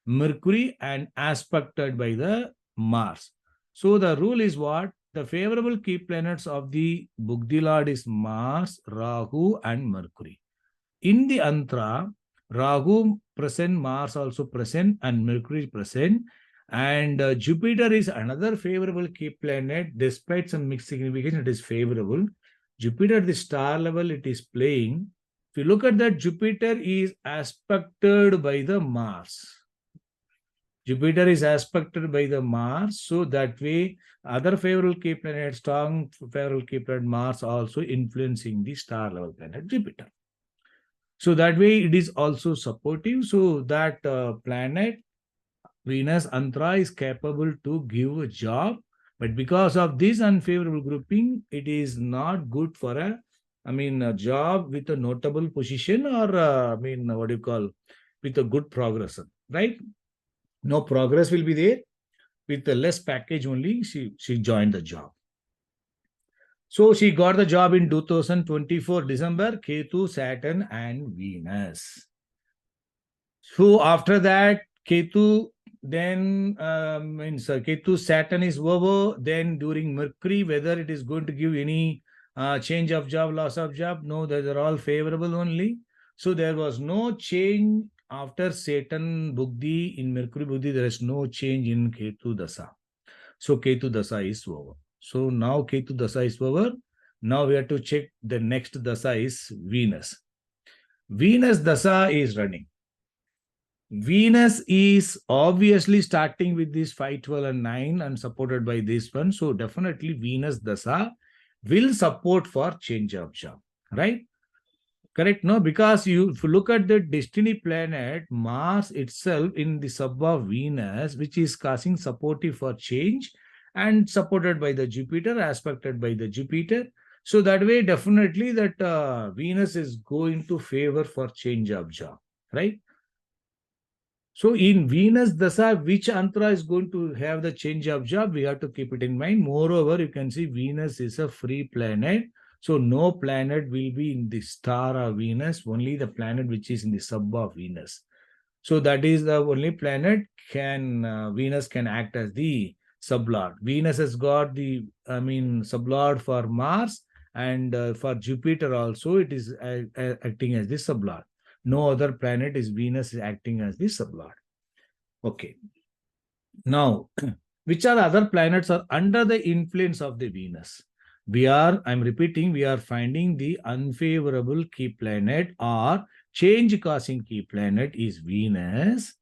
Speaker 1: Mercury and aspected by the Mars. So the rule is what? The favorable key planets of the Bugdi Lord is Mars, Rahu, and Mercury. In the Antra, Rahu present, Mars also present, and Mercury present. And Jupiter is another favorable key planet. Despite some mixed signification, it is favorable. Jupiter, the star level, it is playing. If you look at that, Jupiter is aspected by the Mars. Jupiter is aspected by the Mars, so that way other favorable key planet, strong favorable key planet Mars also influencing the star level planet Jupiter. So that way it is also supportive. So that planet Venus Antra is capable to give a job, but because of this unfavorable grouping, it is not good for a job with a notable position, or what do you call, with a good progression, right? No progress will be there. With the less package only, she joined the job. So she got the job in 2024 December, Ketu, Saturn, and Venus. So after that, Ketu, then Ketu, Saturn is over. Then during Mercury, whether it is going to give any change of job, loss of job, no, those are all favorable only. So there was no change after Saturn Bugdi in Mercury Bugdi. There is no change in Ketu Dasa. So Ketu Dasa is over. So now Ketu Dasa is over. Now we have to check the next Dasa is Venus. Venus Dasa is running. Venus is obviously starting with this 5, 12, and 9 and supported by this one. So definitely Venus Dasa will support for change of job, right? Correct? No, because if you look at the destiny planet, Mars itself in the sub of Venus, which is causing supportive for change and supported by the Jupiter, aspected by the Jupiter. So that way, definitely that Venus is going to favor for change of job, right? So in Venus Dasa, which Antra is going to have the change of job, we have to keep it in mind. Moreover, you can see Venus is a free planet. So no planet will be in the star of Venus, only the planet which is in the sub of Venus. So that is the only planet Venus can act as the sublord. Venus has got the, sublord for Mars, and for Jupiter also it is acting as the sublord. No other planet is Venus is acting as the sublord. Okay. Now, which are the other planets are under the influence of the Venus? I'm repeating, we are finding the unfavorable key planet or change causing key planet is Venus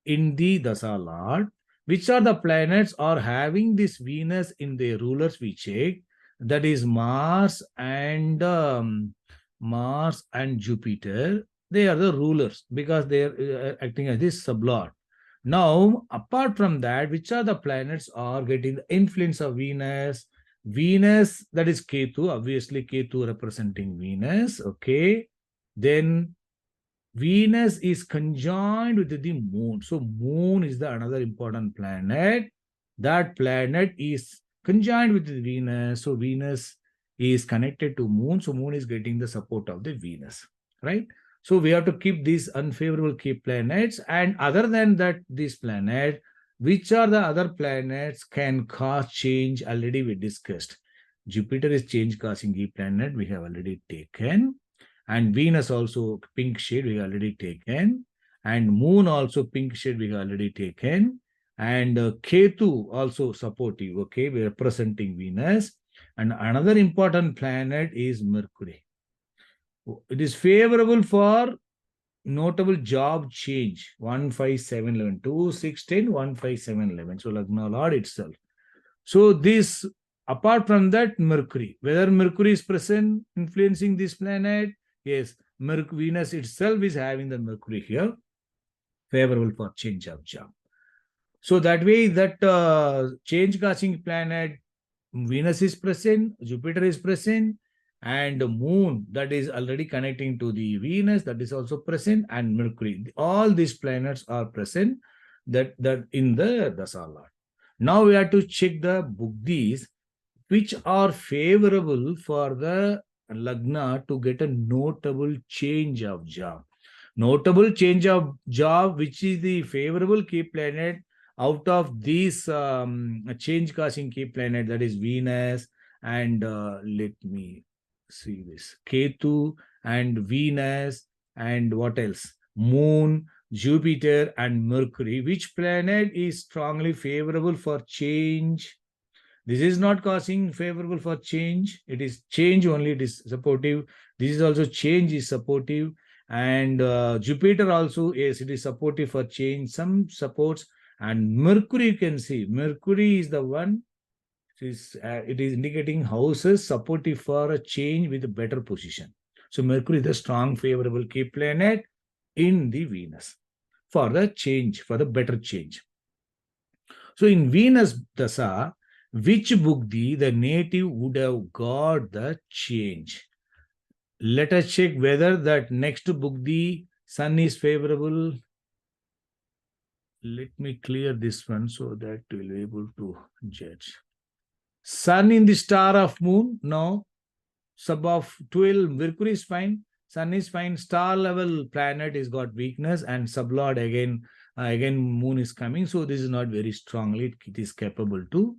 Speaker 1: in the Dasa Lord. Which are the planets are having this Venus in their rulers we check? That is Mars and Jupiter. They are the rulers because they are acting as this sublord. Now, apart from that, which are the planets are getting the influence of Venus? Venus, that is Ketu, obviously Ketu representing Venus, okay? Then Venus is conjoined with the moon. So moon is the another important planet. That planet is conjoined with the Venus. So Venus is connected to moon. So moon is getting the support of the Venus, right? So we have to keep these unfavorable key planets. And other than that, this planet, which are the other planets can cause change? Already we discussed. Jupiter is change causing key planet. We have already taken. And Venus also pink shade we already taken. And moon also pink shade we already taken. And Ketu also supportive. Okay, we are representing Venus. And another important planet is Mercury. It is favorable for notable job change 15711 2 6 10 15711. So Lagna Lord itself. So this apart from that, Mercury, whether Mercury is present influencing this planet, yes, Venus itself is having the Mercury here, favorable for change of job. So that way, that change causing planet, Venus is present, Jupiter is present, and the moon that is already connecting to the Venus that is also present, and Mercury. All these planets are present that in the Dasa Lord. Now we have to check the Buddhis which are favorable for the Lagna to get a notable change of job. Notable change of job, which is the favorable key planet out of these change causing key planet, that is Venus and let me see this Ketu and Venus and what else? Moon, Jupiter and Mercury. Which planet is strongly favorable for change? This is not causing favorable for change. It is change only. It is supportive. This is also change is supportive. And Jupiter also, yes, it is supportive for change. Some supports. And Mercury, you can see. Mercury is the one. It is indicating houses supportive for a change with a better position. So Mercury is a strong favorable key planet in the Venus for the change, for the better change. So in Venus Dasa, which Buddhi the native would have got the change? Let us check whether that next Buddhi Sun is favorable. Let me clear this one so that we'll be able to judge. Sun in the star of moon, no. Sub of 12, Mercury is fine. Sun is fine. Star level planet is got weakness, and sublord again moon is coming. So this is not very strongly. It is capable to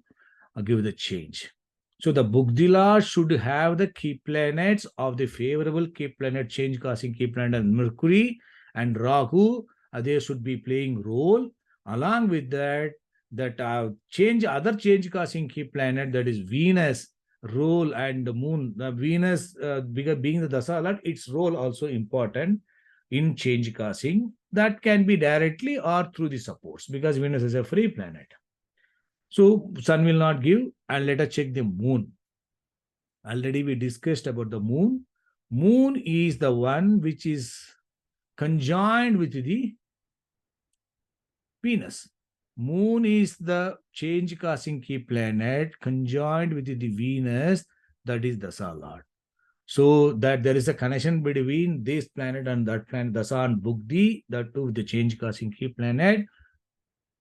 Speaker 1: give the change. So the Bugdila should have the key planets of the favorable key planet change causing key planet and Mercury and Rahu. They should be playing role. Along with that, other change causing key planet, that is Venus role and the moon. The Venus being the Dasa alert, its role also important in change causing. That can be directly or through the supports because Venus is a free planet. So sun will not give, and let us check the moon. Already we discussed about the moon. Moon is the one which is conjoined with the Venus. Moon is the change causing key planet conjoined with the Venus, that is Dasa Lord. So that there is a connection between this planet and that planet, Dasa and Bugdi, that two, the change causing key planet.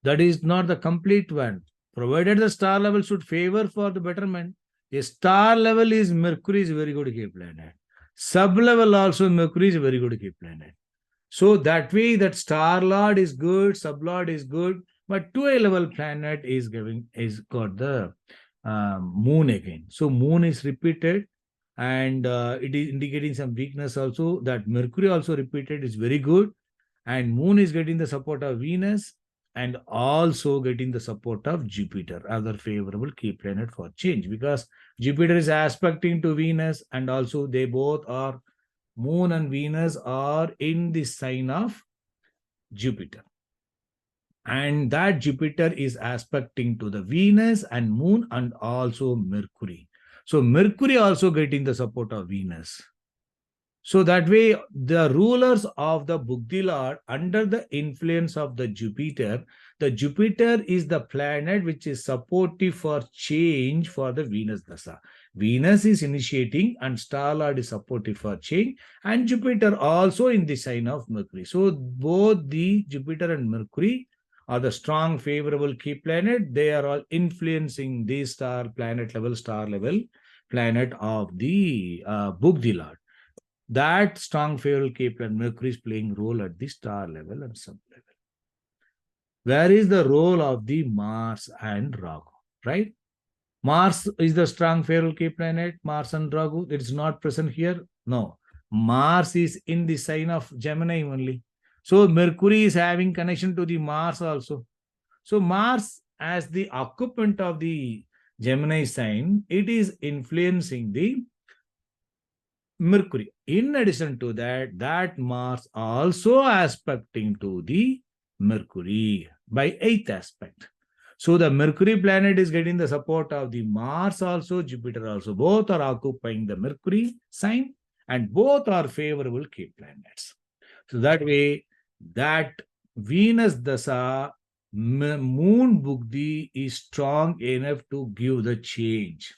Speaker 1: That is not the complete one. Provided the star level should favor for the betterment. A star level is Mercury is a very good key planet. Sub level also Mercury is a very good key planet. So that way that star lord is good, sub lord is good, but 2A level planet is got the moon again. So moon is repeated. and it is indicating some weakness also. That Mercury also repeated is very good, and Moon is getting the support of Venus and also getting the support of Jupiter, other favorable key planet for change, because Jupiter is aspecting to Venus, and also they both are, Moon and Venus are in the sign of Jupiter. And that Jupiter is aspecting to the Venus and Moon and also Mercury. So Mercury also getting the support of Venus. So that way, the rulers of the Buddhi Lord under the influence of the Jupiter is the planet which is supportive for change for the Venus Dasa. Venus is initiating and Star Lord is supportive for change, and Jupiter also in the sign of Mercury. So both the Jupiter and Mercury are the strong favorable key planet. They are all influencing the star level planet of the Buddhi Lord. That strong favorable key planet Mercury is playing role at the star level and sub level. Where is the role of the Mars and Rahu, right? Mars is the strong favorable key planet, Mars and Rahu. It is not present here. No. Mars is in the sign of Gemini only. So Mercury is having connection to the Mars also. So Mars as the occupant of the Gemini sign, it is influencing the Mercury. In addition to that, that Mars also aspecting to the Mercury by 8th aspect. So the Mercury planet is getting the support of the Mars also, Jupiter also. Both are occupying the Mercury sign and both are favorable key planets. So that way, that Venus Dasa Moon Buddhi is strong enough to give the change.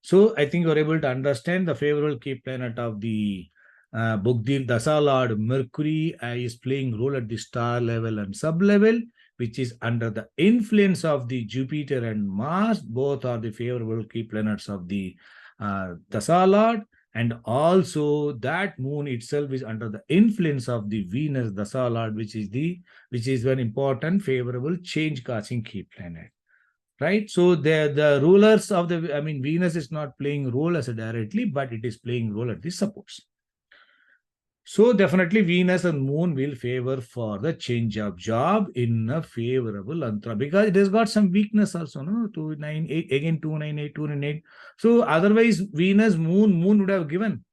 Speaker 1: So I think you're able to understand the favorable key planet of the Buddhi Dasa Lord Mercury is playing role at the star level and sub level, which is under the influence of the Jupiter and Mars. Both are the favorable key planets of the Dasa Lord. And also that Moon itself is under the influence of the Venus Dasa Lord, which is an important favorable change causing key planet. Right, so the rulers of the, Venus is not playing role as a directly, but it is playing role at the supports. So definitely Venus and Moon will favor for the change of job in a favorable antra, because it has got some weakness also, no? 298 again, 298, 298. So otherwise Venus, Moon would have given.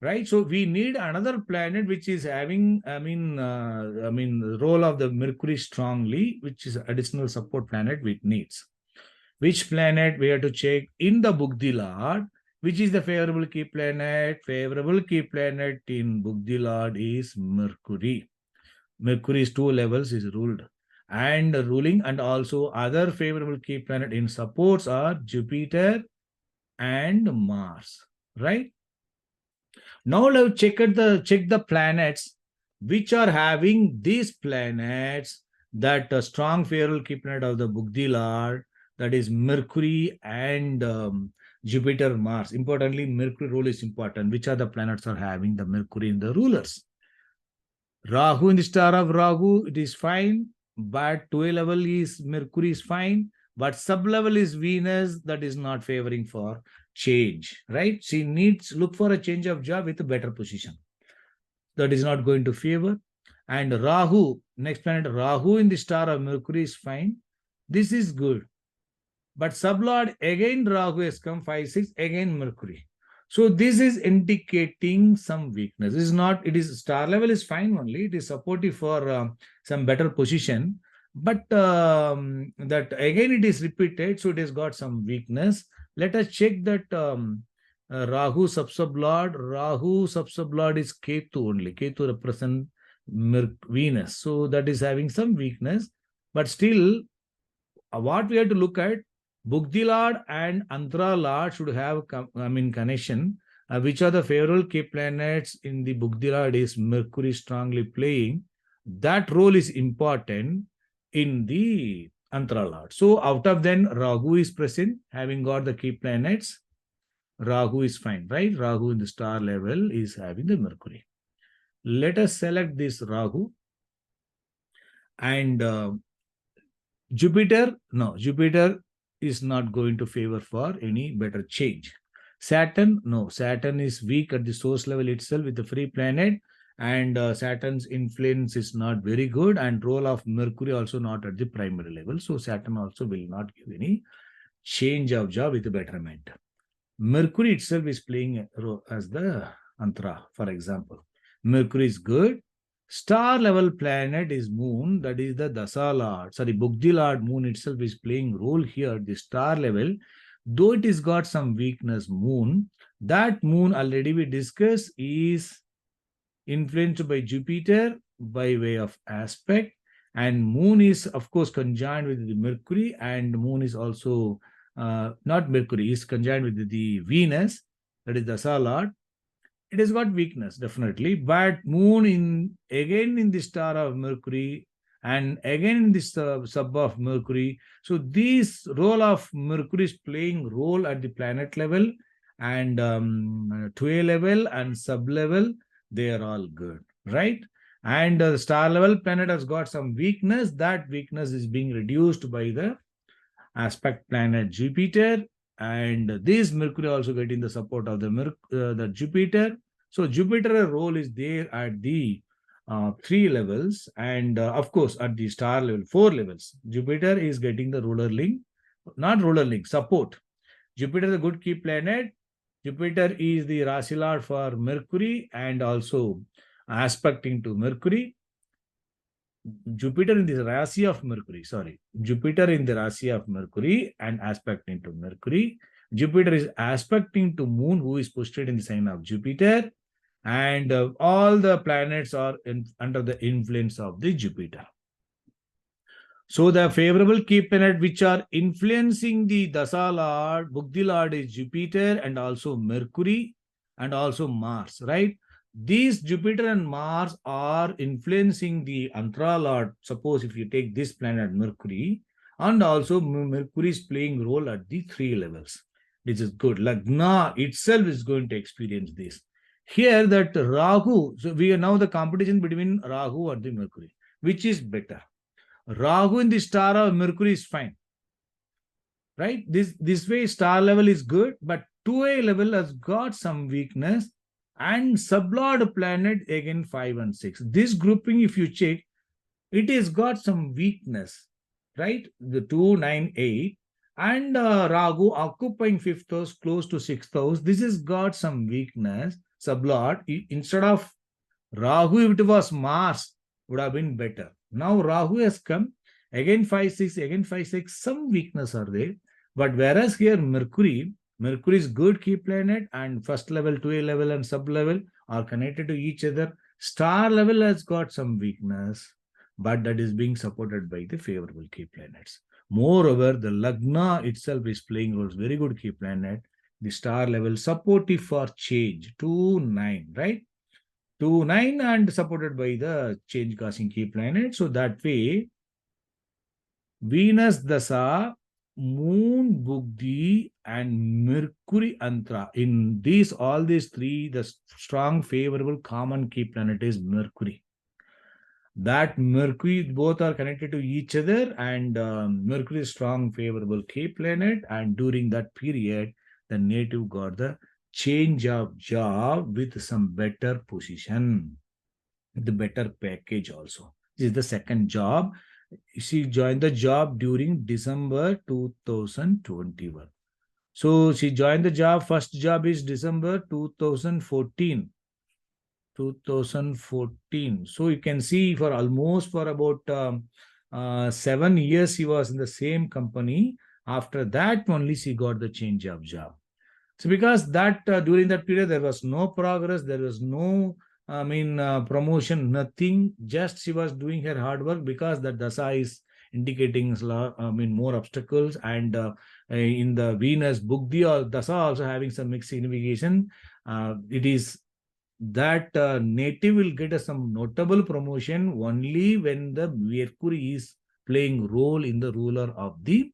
Speaker 1: Right, so we need another planet which is having, role of the Mercury strongly, which is additional support planet which needs. Which planet we have to check in the Buddhi Lord? Which is the favorable key planet? Favorable key planet in Buddhi Lord is Mercury. Mercury's 2 levels is ruled and ruling, and also other favorable key planet in supports are Jupiter and Mars. Right. Now let's check the planets which are having these planets, that strong favorable key planet of the Buddhi Lord, that is Mercury and Jupiter, Mars. Importantly, Mercury role is important. Which are the planets are having the Mercury in the rulers? Rahu in the star of Rahu, it is fine, but 2 level is Mercury is fine, but sub level is Venus, that is not favoring for change, right? She needs look for a change of job with a better position. That is not going to favor. And Rahu, next planet, Rahu in the star of Mercury is fine. This is good. But sublord, again Rahu has come 5, 6, again Mercury. So this is indicating some weakness. It is star level is fine only. It is supportive for some better position. But that again it is repeated, so it has got some weakness. Let us check that Rahu subsublord. Rahu subsublord is Ketu only. Ketu represents Venus. So that is having some weakness. But still, what we have to look at, Buddhi Lord and Antra Lord should have connection. Which are the favorable key planets in the Buddhi Lord is Mercury strongly playing. That role is important in the Antra Lord. So out of them, Rahu is present, having got the key planets. Rahu is fine, right? Rahu in the star level is having the Mercury. Let us select this Rahu and Jupiter is not going to favor for any better change. Saturn, no, Saturn is weak at the source level itself with the free planet, and Saturn's influence is not very good, and role of Mercury also not at the primary level. So Saturn also will not give any change of job with betterment. Mercury itself is playing a role as the Antra, for example. Mercury is good. Star level planet is Moon, that is the Dasa Lord. Sorry, Bugdi Lord Moon itself is playing role here, the star level. Though it is got some weakness, Moon, that Moon already we discussed is influenced by Jupiter by way of aspect, and Moon is of course conjoined with the Mercury, and Moon is also not Mercury, is conjoined with the Venus, that is Dasa Lord. It has got weakness definitely, but Moon in the star of Mercury, and again in this sub of Mercury. So this role of Mercury is playing role at the planet level, and 2A level and sub level, they are all good, right? And the star level planet has got some weakness. That weakness is being reduced by the aspect planet Jupiter, and this Mercury also getting the support of the Jupiter. So Jupiter role is there at the 3 levels, and of course at the star level 4 levels. Jupiter is getting the ruler link, not ruler link, support. Jupiter is a good key planet. Jupiter is the Rasi Lord for Mercury and also aspecting to Mercury. Jupiter in the Rasi of Mercury, sorry, Jupiter in the Rasi of Mercury and aspecting to Mercury. Jupiter is aspecting to Moon, who is posted in the sign of Jupiter, and all the planets are under the influence of the Jupiter. So the favorable key planet which are influencing the Dasa Lord, Bugdi Lord is Jupiter and also Mercury and also Mars, right? These Jupiter and Mars are influencing the Antra Lord. Suppose if you take this planet Mercury, and also Mercury is playing role at the 3 levels. This is good. Lagna itself is going to experience this. Here that Rahu, so we are now the competition between Rahu and the Mercury. Which is better? Rahu in the star of Mercury is fine, right? This way star level is good, but 2A level has got some weakness, and sublord planet again 5 and 6. This grouping, if you check, it has got some weakness, right? The 2, 9, 8, and Rahu occupying 5th house, close to 6th house. This has got some weakness. Sublord, instead of Rahu, if it was Mars, would have been better. Now Rahu has come, again 5, 6, again 5, 6, some weakness are there. But whereas here Mercury is good key planet, and first level, 2A level and sub level are connected to each other. Star level has got some weakness, but that is being supported by the favorable key planets. Moreover, the Lagna itself is playing roles, very good key planet. The star level supportive for change, 2, 9, right? 2, 9 and supported by the change causing key planet. So that way, Venus Dasa, Moon Bugdi, and Mercury Antra. In these, all these three, the strong favorable common key planet is Mercury. That Mercury, both are connected to each other, and Mercury is strong favorable key planet, and during that period, the native got the change of job with some better position, the better package also. This is the second job. She joined the job during December 2021. So she joined the job, first job is December 2014. 2014. So you can see for almost for about 7 years, she was in the same company. After that, only she got the change of job. So because that during that period, there was no progress, there was no, promotion, nothing. Just she was doing her hard work, because the dasa is indicating, more obstacles, and in the Venus Bugdi or dasa also having some mixed signification. It is that native will get some notable promotion only when the Mercury is playing role in the ruler of the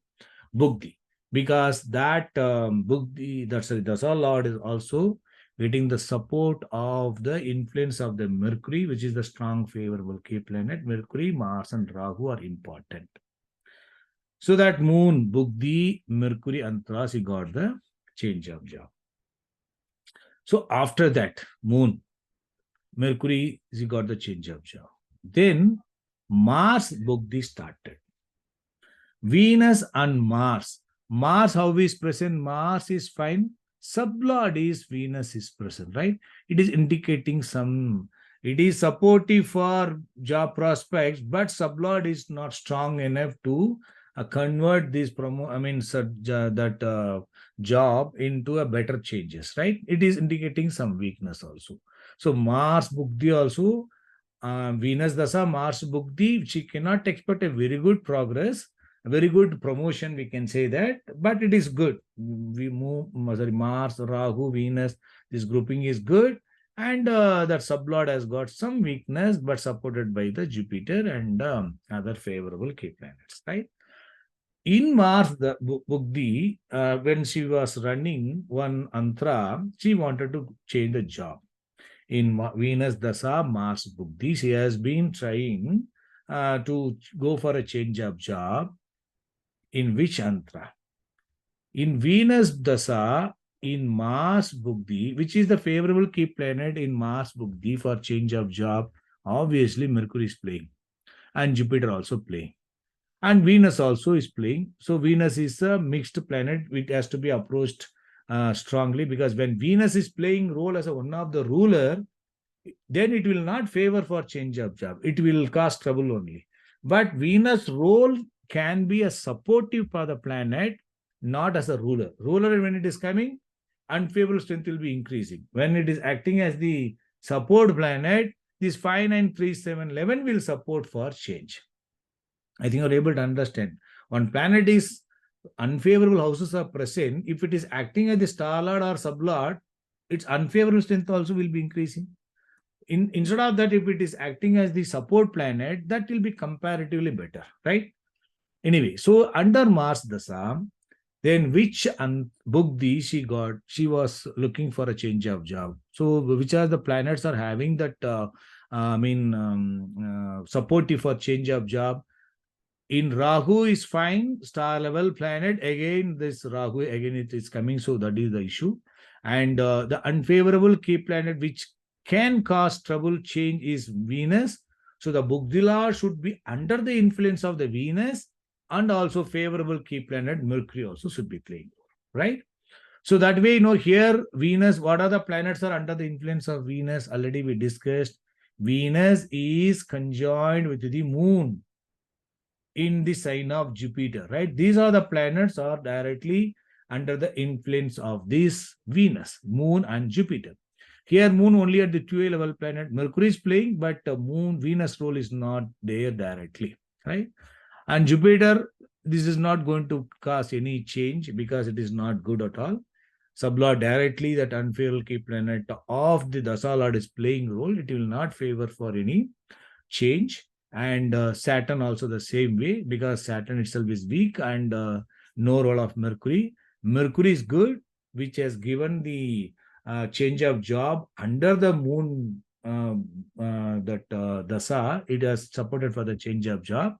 Speaker 1: Bugdi, because that Bugdi, that's the Dasa Lord, is also getting the support of the influence of the Mercury, which is the strong favorable key planet. Mercury, Mars, and Rahu are important. So that moon, Bugdi, Mercury, Antras, he got the change of job. So after that, moon, Mercury, he got the change of job. Then Mars, Bugdi started. Venus and Mars. Mars, how is present? Mars is fine. Sublord is Venus is present, right? It is indicating some, it is supportive for job prospects, but sublord is not strong enough to convert this job into a better changes, right? It is indicating some weakness also. So Mars Bukti also, Venus Dasa, Mars Bukti, she cannot expect a very good progress, a very good promotion, we can say that, but it is good. We move, sorry, Mars, Rahu, Venus, this grouping is good. And that sublord has got some weakness, but supported by the Jupiter and other favorable key planets, right? In Mars, the Bugdi, when she was running one antra, she wanted to change the job. In Venus Dasa, Mars Bugdi, she has been trying to go for a change of job. In which antra? In Venus Dasa, in Mars Bugdi, which is the favorable key planet in Mars Bugdi for change of job, obviously Mercury is playing and Jupiter also playing. And Venus also is playing. So Venus is a mixed planet. It has to be approached strongly, because when Venus is playing role as one of the ruler, then it will not favor for change of job. It will cause trouble only. But Venus role can be a supportive for the planet, not as a ruler. Ruler, when it is coming, unfavorable strength will be increasing. When it is acting as the support planet, this 5, 9, 3, 7, 11 will support for change. I think you're able to understand. One planet is unfavorable houses are present. If it is acting as the star lord or sublord, its unfavorable strength also will be increasing. Instead of that, if it is acting as the support planet, that will be comparatively better, right? Anyway, so under Mars Dasa, then which Bugdi she got, she was looking for a change of job. So which are the planets are having that, supportive for change of job? In Rahu is fine, star level planet. Again, this Rahu, again, it is coming. So that is the issue. And the unfavorable key planet, which can cause trouble change, is Venus. So the Bugdila should be under the influence of the Venus, and also favorable key planet Mercury also should be playing, right? So that way, here Venus, what are the planets are under the influence of Venus? Already we discussed. Venus is conjoined with the moon in the sign of Jupiter, right? These are the planets are directly under the influence of this Venus, moon and Jupiter. Here, moon only at the 2A level planet. Mercury is playing, but moon, Venus role is not there directly, right? And Jupiter, this is not going to cause any change because it is not good at all. Sublord directly, that unfavorable key planet of the Dasa Lord is playing role. It will not favor for any change. And Saturn also the same way, because Saturn itself is weak and no role of Mercury. Mercury is good, which has given the change of job under the moon, Dasa. It has supported for the change of job.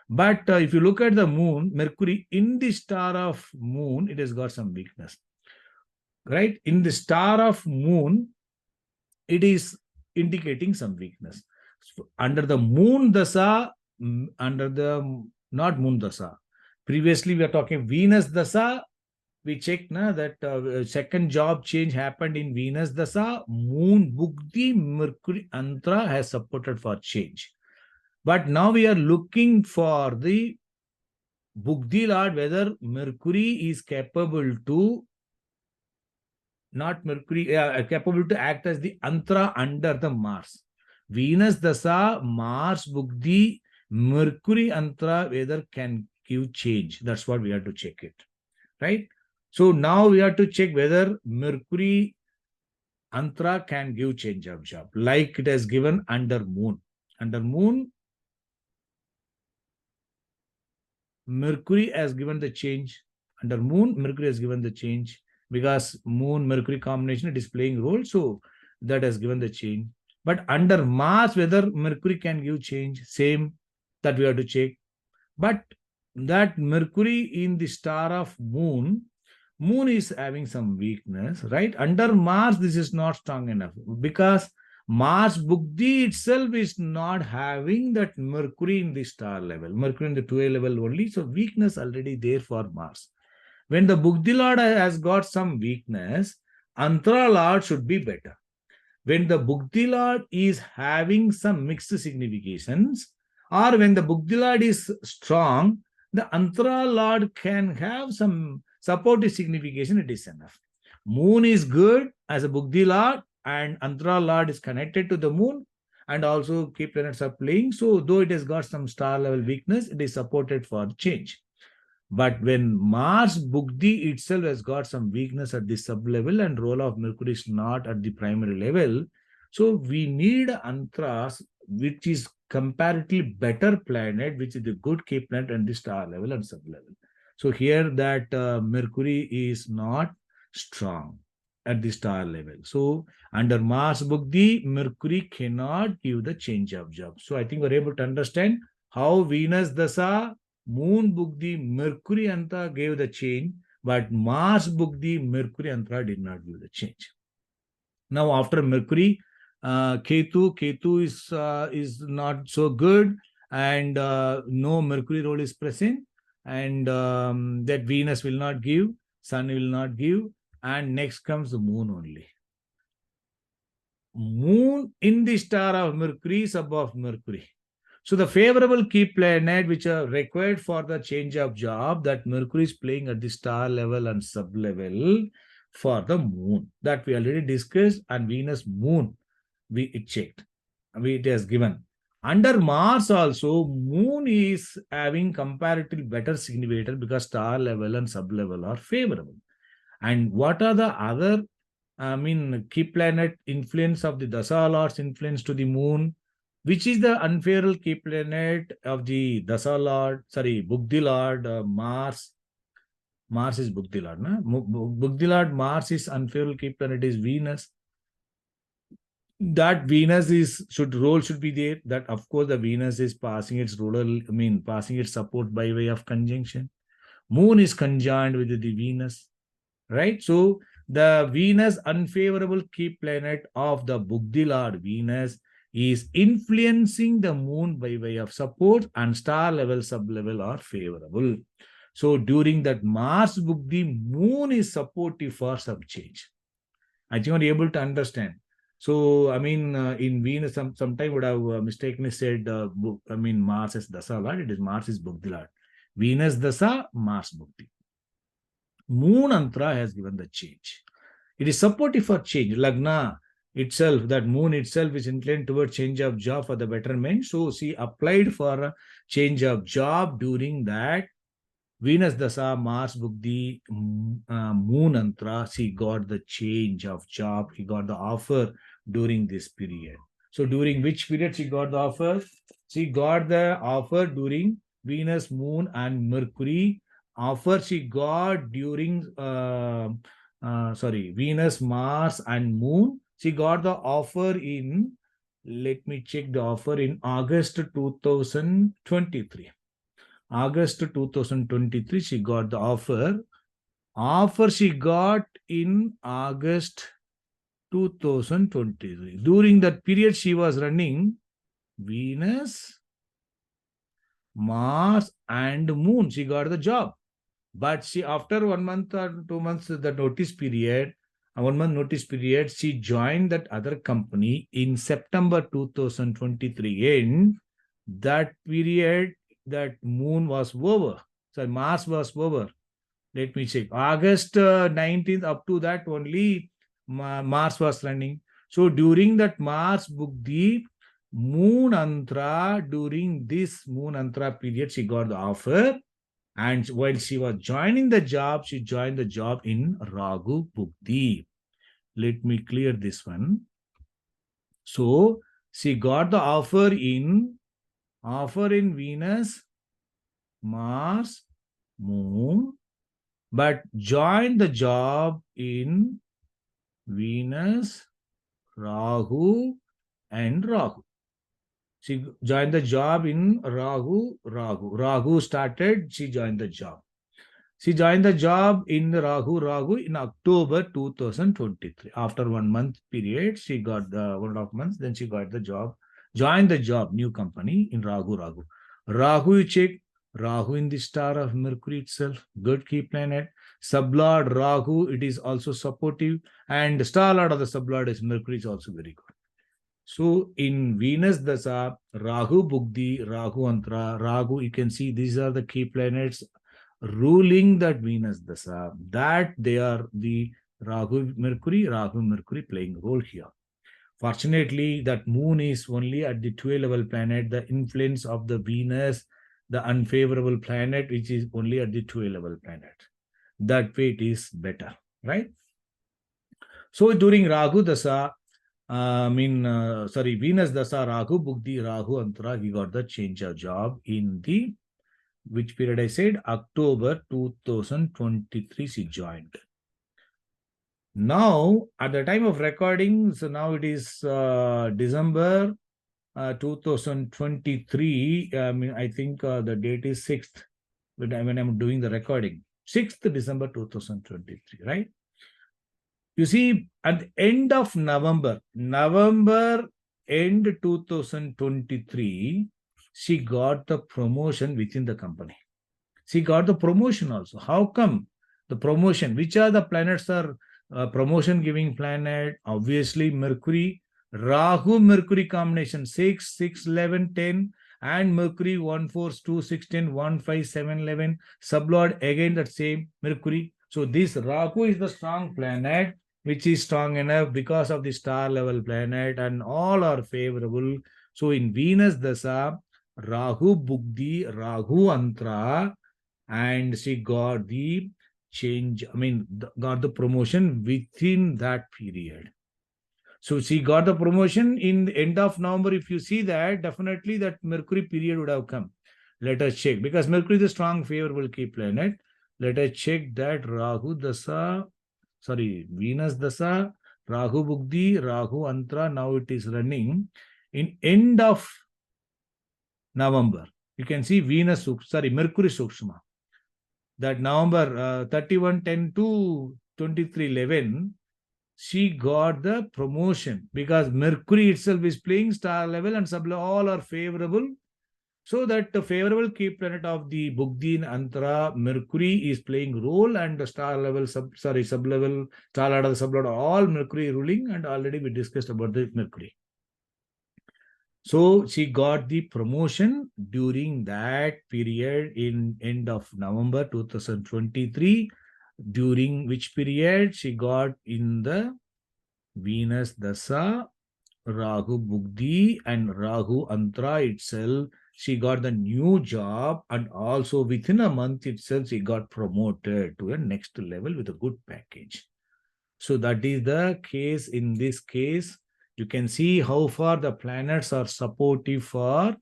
Speaker 1: But if you look at the moon, Mercury in the star of moon, it has got some weakness, right? In the star of moon, it is indicating some weakness. So under the moon Dasa, not moon Dasa. Previously, we are talking Venus Dasa. We checked that second job change happened in Venus Dasa. Moon Bukti Mercury Antra has supported for change. But now we are looking for the Bukti Lord, whether Mercury is capable to, not Mercury, capable to act as the Antra under the Mars. Venus Dasa, Mars Bukti, Mercury Antra, whether can give change. That's what we have to check it, right? So now we have to check whether Mercury Antra can give change of job, like it has given under moon. Under moon, Mercury has given the change. Under moon, Mercury has given the change, because moon Mercury combination, it is playing role. So that has given the change. But under Mars, whether Mercury can give change, same, that we have to check. But that Mercury in the star of Moon, Moon is having some weakness, right? Under Mars, this is not strong enough because Mars Bugdi itself is not having that Mercury in the star level, Mercury in the 2A level only. So weakness already there for Mars. When the Bugdi Lord has got some weakness, Antara Lord should be better. When the Bugdi Lord is having some mixed significations, or when the Bugdi Lord is strong, the Antara Lord can have some supportive signification, it is enough. Moon is good as a Bugdi Lord, and Antara Lord is connected to the moon, and also key planets are playing. So, though it has got some star level weakness, it is supported for change. But when Mars Bugdi itself has got some weakness at the sub-level and role of Mercury is not at the primary level, so we need Antras, which is comparatively better planet, which is the good key planet and the star level and sub-level. So here that Mercury is not strong at the star level. So under Mars Bugdi, Mercury cannot give the change of job. So I think we're able to understand how Venus Dasa, Moon Bugdi, Mercury Anta gave the change, but Mars Bugdi, Mercury Anta did not give the change. Now after Mercury, Ketu is not so good, and no Mercury role is present, and that Venus will not give, Sun will not give, and next comes the Moon only. Moon in the star of Mercury is above Mercury. So the favorable key planet which are required for the change of job, that Mercury is playing at the star level and sub level for the moon, that we already discussed, and Venus moon it checked, it has given. Under Mars also, moon is having comparatively better significator because star level and sub level are favorable. And what are the other key planet influence of the Dasa Lord's influence to the moon? Which is the unfavorable key planet of the Dasa Lord, Bugdi Lord, Mars. Mars is Bugdi Lord. Na? Bugdi Lord, Mars is unfavorable key planet is Venus. That Venus should be there. That of course the Venus is passing its passing its support by way of conjunction. Moon is conjoined with the Venus, right? So the Venus unfavorable key planet of the Bugdi Lord Venus is influencing the moon by way of support, and star level, sub level are favorable. So during that Mars Bugdi, moon is supportive for some change. I think you're able to understand. So, in Venus, sometime would have mistakenly said, Mars is Dasa Lord, it is Mars is Bugdi Lord. Venus Dasa, Mars Bugdi. Moon Antra has given the change. It is supportive for change. Lagna itself, that moon itself is inclined towards change of job for the betterment. So she applied for a change of job during that Venus Dasa, Mars Bugdi, Moon Antra. She got the change of job. He got the offer during this period. So during which period she got the offer? She got the offer during Venus, Moon, and Mercury. Offer she got during Venus, Mars, and Moon. She got the offer in, let me check the offer, in August 2023. August 2023, she got the offer. Offer she got in August 2023. During that period, she was running Venus, Mars, and Moon. She got the job. But she, after 1 month or 2 months, the notice period, 1 month notice period, she joined that other company in September 2023. And that period, that Moon was over. So Mars was over. Let me check. August 19th, up to that only Mars was running. So during that Mars Bugdi, Moon Antra, during this Moon Antra period, she got the offer. And while she was joining the job, she joined the job in Ragu Bugdi. Let me clear this one. So she got the offer in Venus, Mars, Moon, but joined the job in Venus, Rahu, and Rahu. She joined the job in Rahu. Rahu started, she joined the job. She joined the job in Rahu in October 2023. After 1 month period, she got the 1.5 months, then she got the job, joined the job, new company in Rahu. Rahu, you check, Rahu in the star of Mercury itself, good key planet. Sublord Rahu, it is also supportive, and star lord of the sublord is Mercury, is also very good. So in Venus Dasa, Rahu Bugdi, Rahu Antra, Rahu, you can see these are the key planets ruling that Venus Dasa, that they are the Rahu Mercury playing role here. Fortunately, that moon is only at the 12 level planet, the influence of the Venus, the unfavorable planet, which is only at the 12 level planet. That way it is better, right? So during Rahu Dasa, Venus Dasa, Rahu Bugdi, Rahu Antara, he got the change of job in the, which period I said, October 2023 she joined. Now, at the time of recording, so now it is December 2023. I think the date is 6th when I'm doing the recording. 6th December 2023, right? You see, at the end of November end 2023, she got the promotion within the company. She got the promotion also. How come the promotion? Which are the planets are promotion giving planet? Obviously, Mercury, Rahu, Mercury combination 6, 6, 11, 10, and Mercury 1, 4, 2, 6, 10, 1, 5, 7, 11. Sublord again that same Mercury. So this Rahu is the strong planet, which is strong enough because of the star level planet, and all are favorable. So in Venus Dasa, Rahu Bugdi, Rahu Antra, and she got the change, got the promotion within that period. So she got the promotion in the end of November. If you see that, definitely that Mercury period would have come. Let us check, because Mercury is a strong favorable key planet. Let us check that Venus Dasa, Rahu Bugdi, Rahu Antra, now it is running in end of November. You can see Mercury Sukshma. That November 31/10 to 23/11, she got the promotion because Mercury itself is playing star level and sub all are favorable. So that the favorable key planet of the Bugdin Antara, Mercury is playing role, and the star level, sub level, star ladder, sub ladder, all Mercury ruling, and already we discussed about the Mercury. So she got the promotion during that period in end of November 2023, during which period she got in the Venus Dasa, Rahu Bugdi, and Rahu Antra itself. She got the new job, and also within a month itself, she got promoted to a next level with a good package. So that is the case. In this case, you can see how far the planets are supportive for,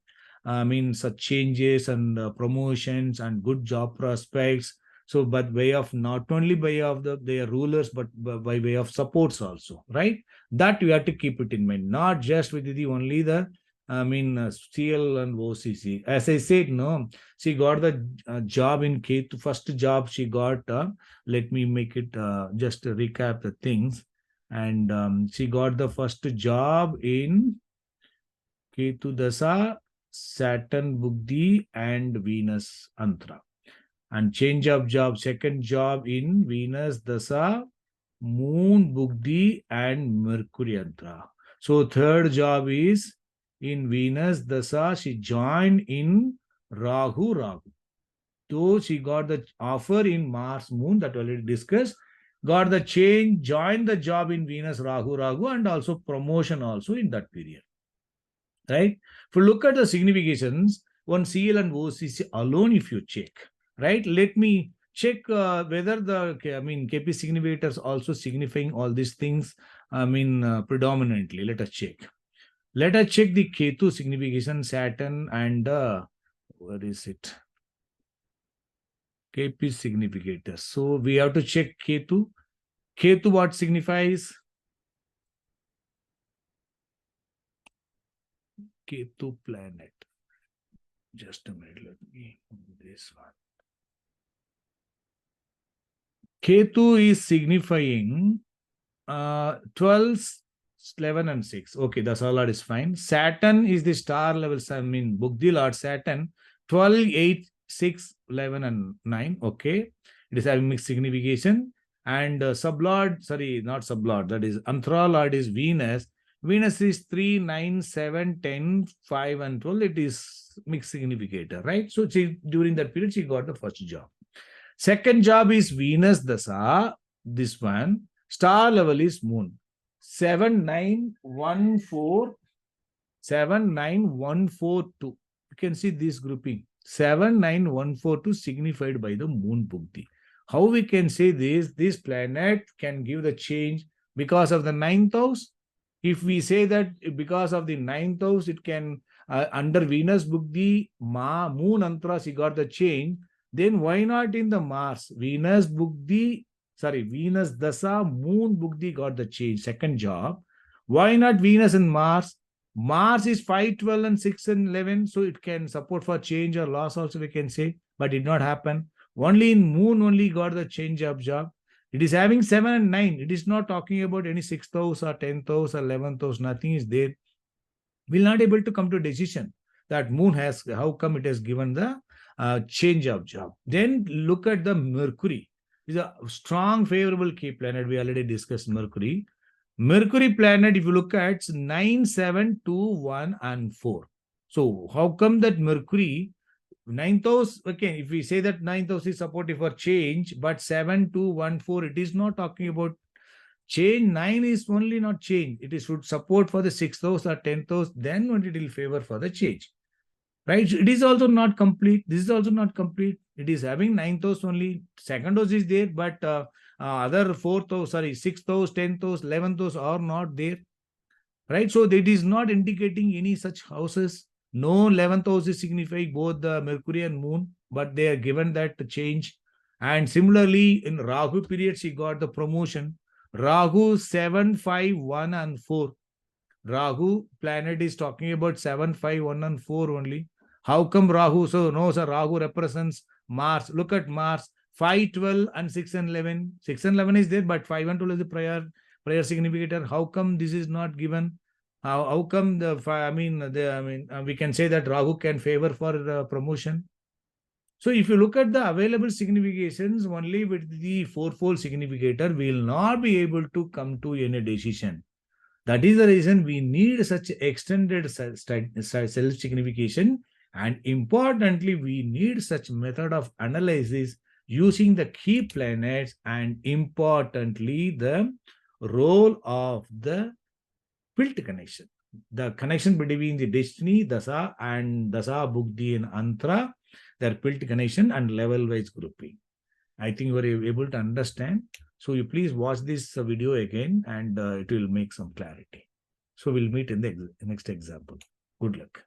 Speaker 1: such changes and promotions and good job prospects. So, but way of not only by of their rulers, but by way of supports also, right? That you have to keep it in mind, not just with the only the CL and OCC. As I said, no, she got the job in Ketu. First job she got. Let me make it just to recap the things. And she got the first job in Ketu Dasa, Saturn Bugdi, and Venus Antra. And change of job, second job in Venus Dasa, Moon Bugdi, and Mercury Antra. So third job is in Venus Dasa, she joined in Rahu. So she got the offer in Mars Moon that already discussed, got the change, joined the job in Venus Rahu, and also promotion also in that period. Right? If you look at the significations, one CL and OCC alone, if you check, right? Let me check whether the KP significators also signifying all these things. Predominantly. Let us check. Let us check the Ketu signification, Saturn, and where is it? KP significator. So we have to check Ketu. Ketu what signifies? Ketu planet. Just a minute, let me move this one. Ketu is signifying 12, 11, and 6. Okay, the solar is fine. Saturn is the star level, I mean, Bugdi Lord Saturn, 12, 8, 6, 11, and 9. Okay, it is having mixed signification. And sublord, sorry, not sublord, that is Anthra Lord is Venus. Venus is 3, 9, 7, 10, 5, and 12. It is mixed significator, right? So during that period, she got the first job. Second job is Venus Dasa, this one. Star level is Moon. 79142. 79142. You can see this grouping. 79142 signified by the Moon Bhukti. How we can say this? This planet can give the change because of the ninth house. If we say that because of the ninth house, it can, under Venus Bhukti, Moon Antras, he got the change. Then why not in the Mars? Venus Dasa, Moon Bhukti got the change, second job. Why not Venus and Mars? Mars is 5, 12, and 6 and 11, so it can support for change or loss also, we can say, but it did not happen. Only in Moon only got the change of job. It is having 7 and 9. It is not talking about any 6th house or 10th house or 11th house. Nothing is there. We'll not able to come to a decision that Moon has, how come it has given the change of job. Then look at the Mercury. It's a strong favorable key planet. We already discussed Mercury. Mercury planet, if you look at 9, 7, 2, 1, and 4. So how come that Mercury, ninth house, okay, if we say that ninth house is supportive for change, but 7, 2, 1, 4, it is not talking about change. 9 is only not change. It is should support for the 6th house or 10th house, then only it will favor for the change. Right? It is also not complete. This is also not complete. It is having 9th house only. Second house is there, but other 4th house, 6th house, 10th house, 11th house are not there. Right? So it is not indicating any such houses. No 11th house is signifying both the Mercury and Moon, but they are given that change. And similarly, in Rahu period, she got the promotion. Rahu 7, 5, 1, and 4. Rahu planet is talking about 7, 5, 1, and 4 only. How come Rahu? So, no, sir, Rahu represents Mars. Look at Mars. 5, 12, and 6 and 11. 6 and 11 is there, but 5 and 12 is the prayer significator. How come this is not given? How come we can say that Rahu can favor for promotion? So if you look at the available significations, only with the fourfold significator, we will not be able to come to any decision. That is the reason we need such extended self-signification, and importantly, we need such method of analysis using the key planets, and importantly, the role of the built connection. The connection between the destiny, Dasa, and Dasa, Bhukti, and Antra, their built connection and level-wise grouping. I think you are able to understand. So you please watch this video again, and it will make some clarity. So we'll meet in the next example. Good luck.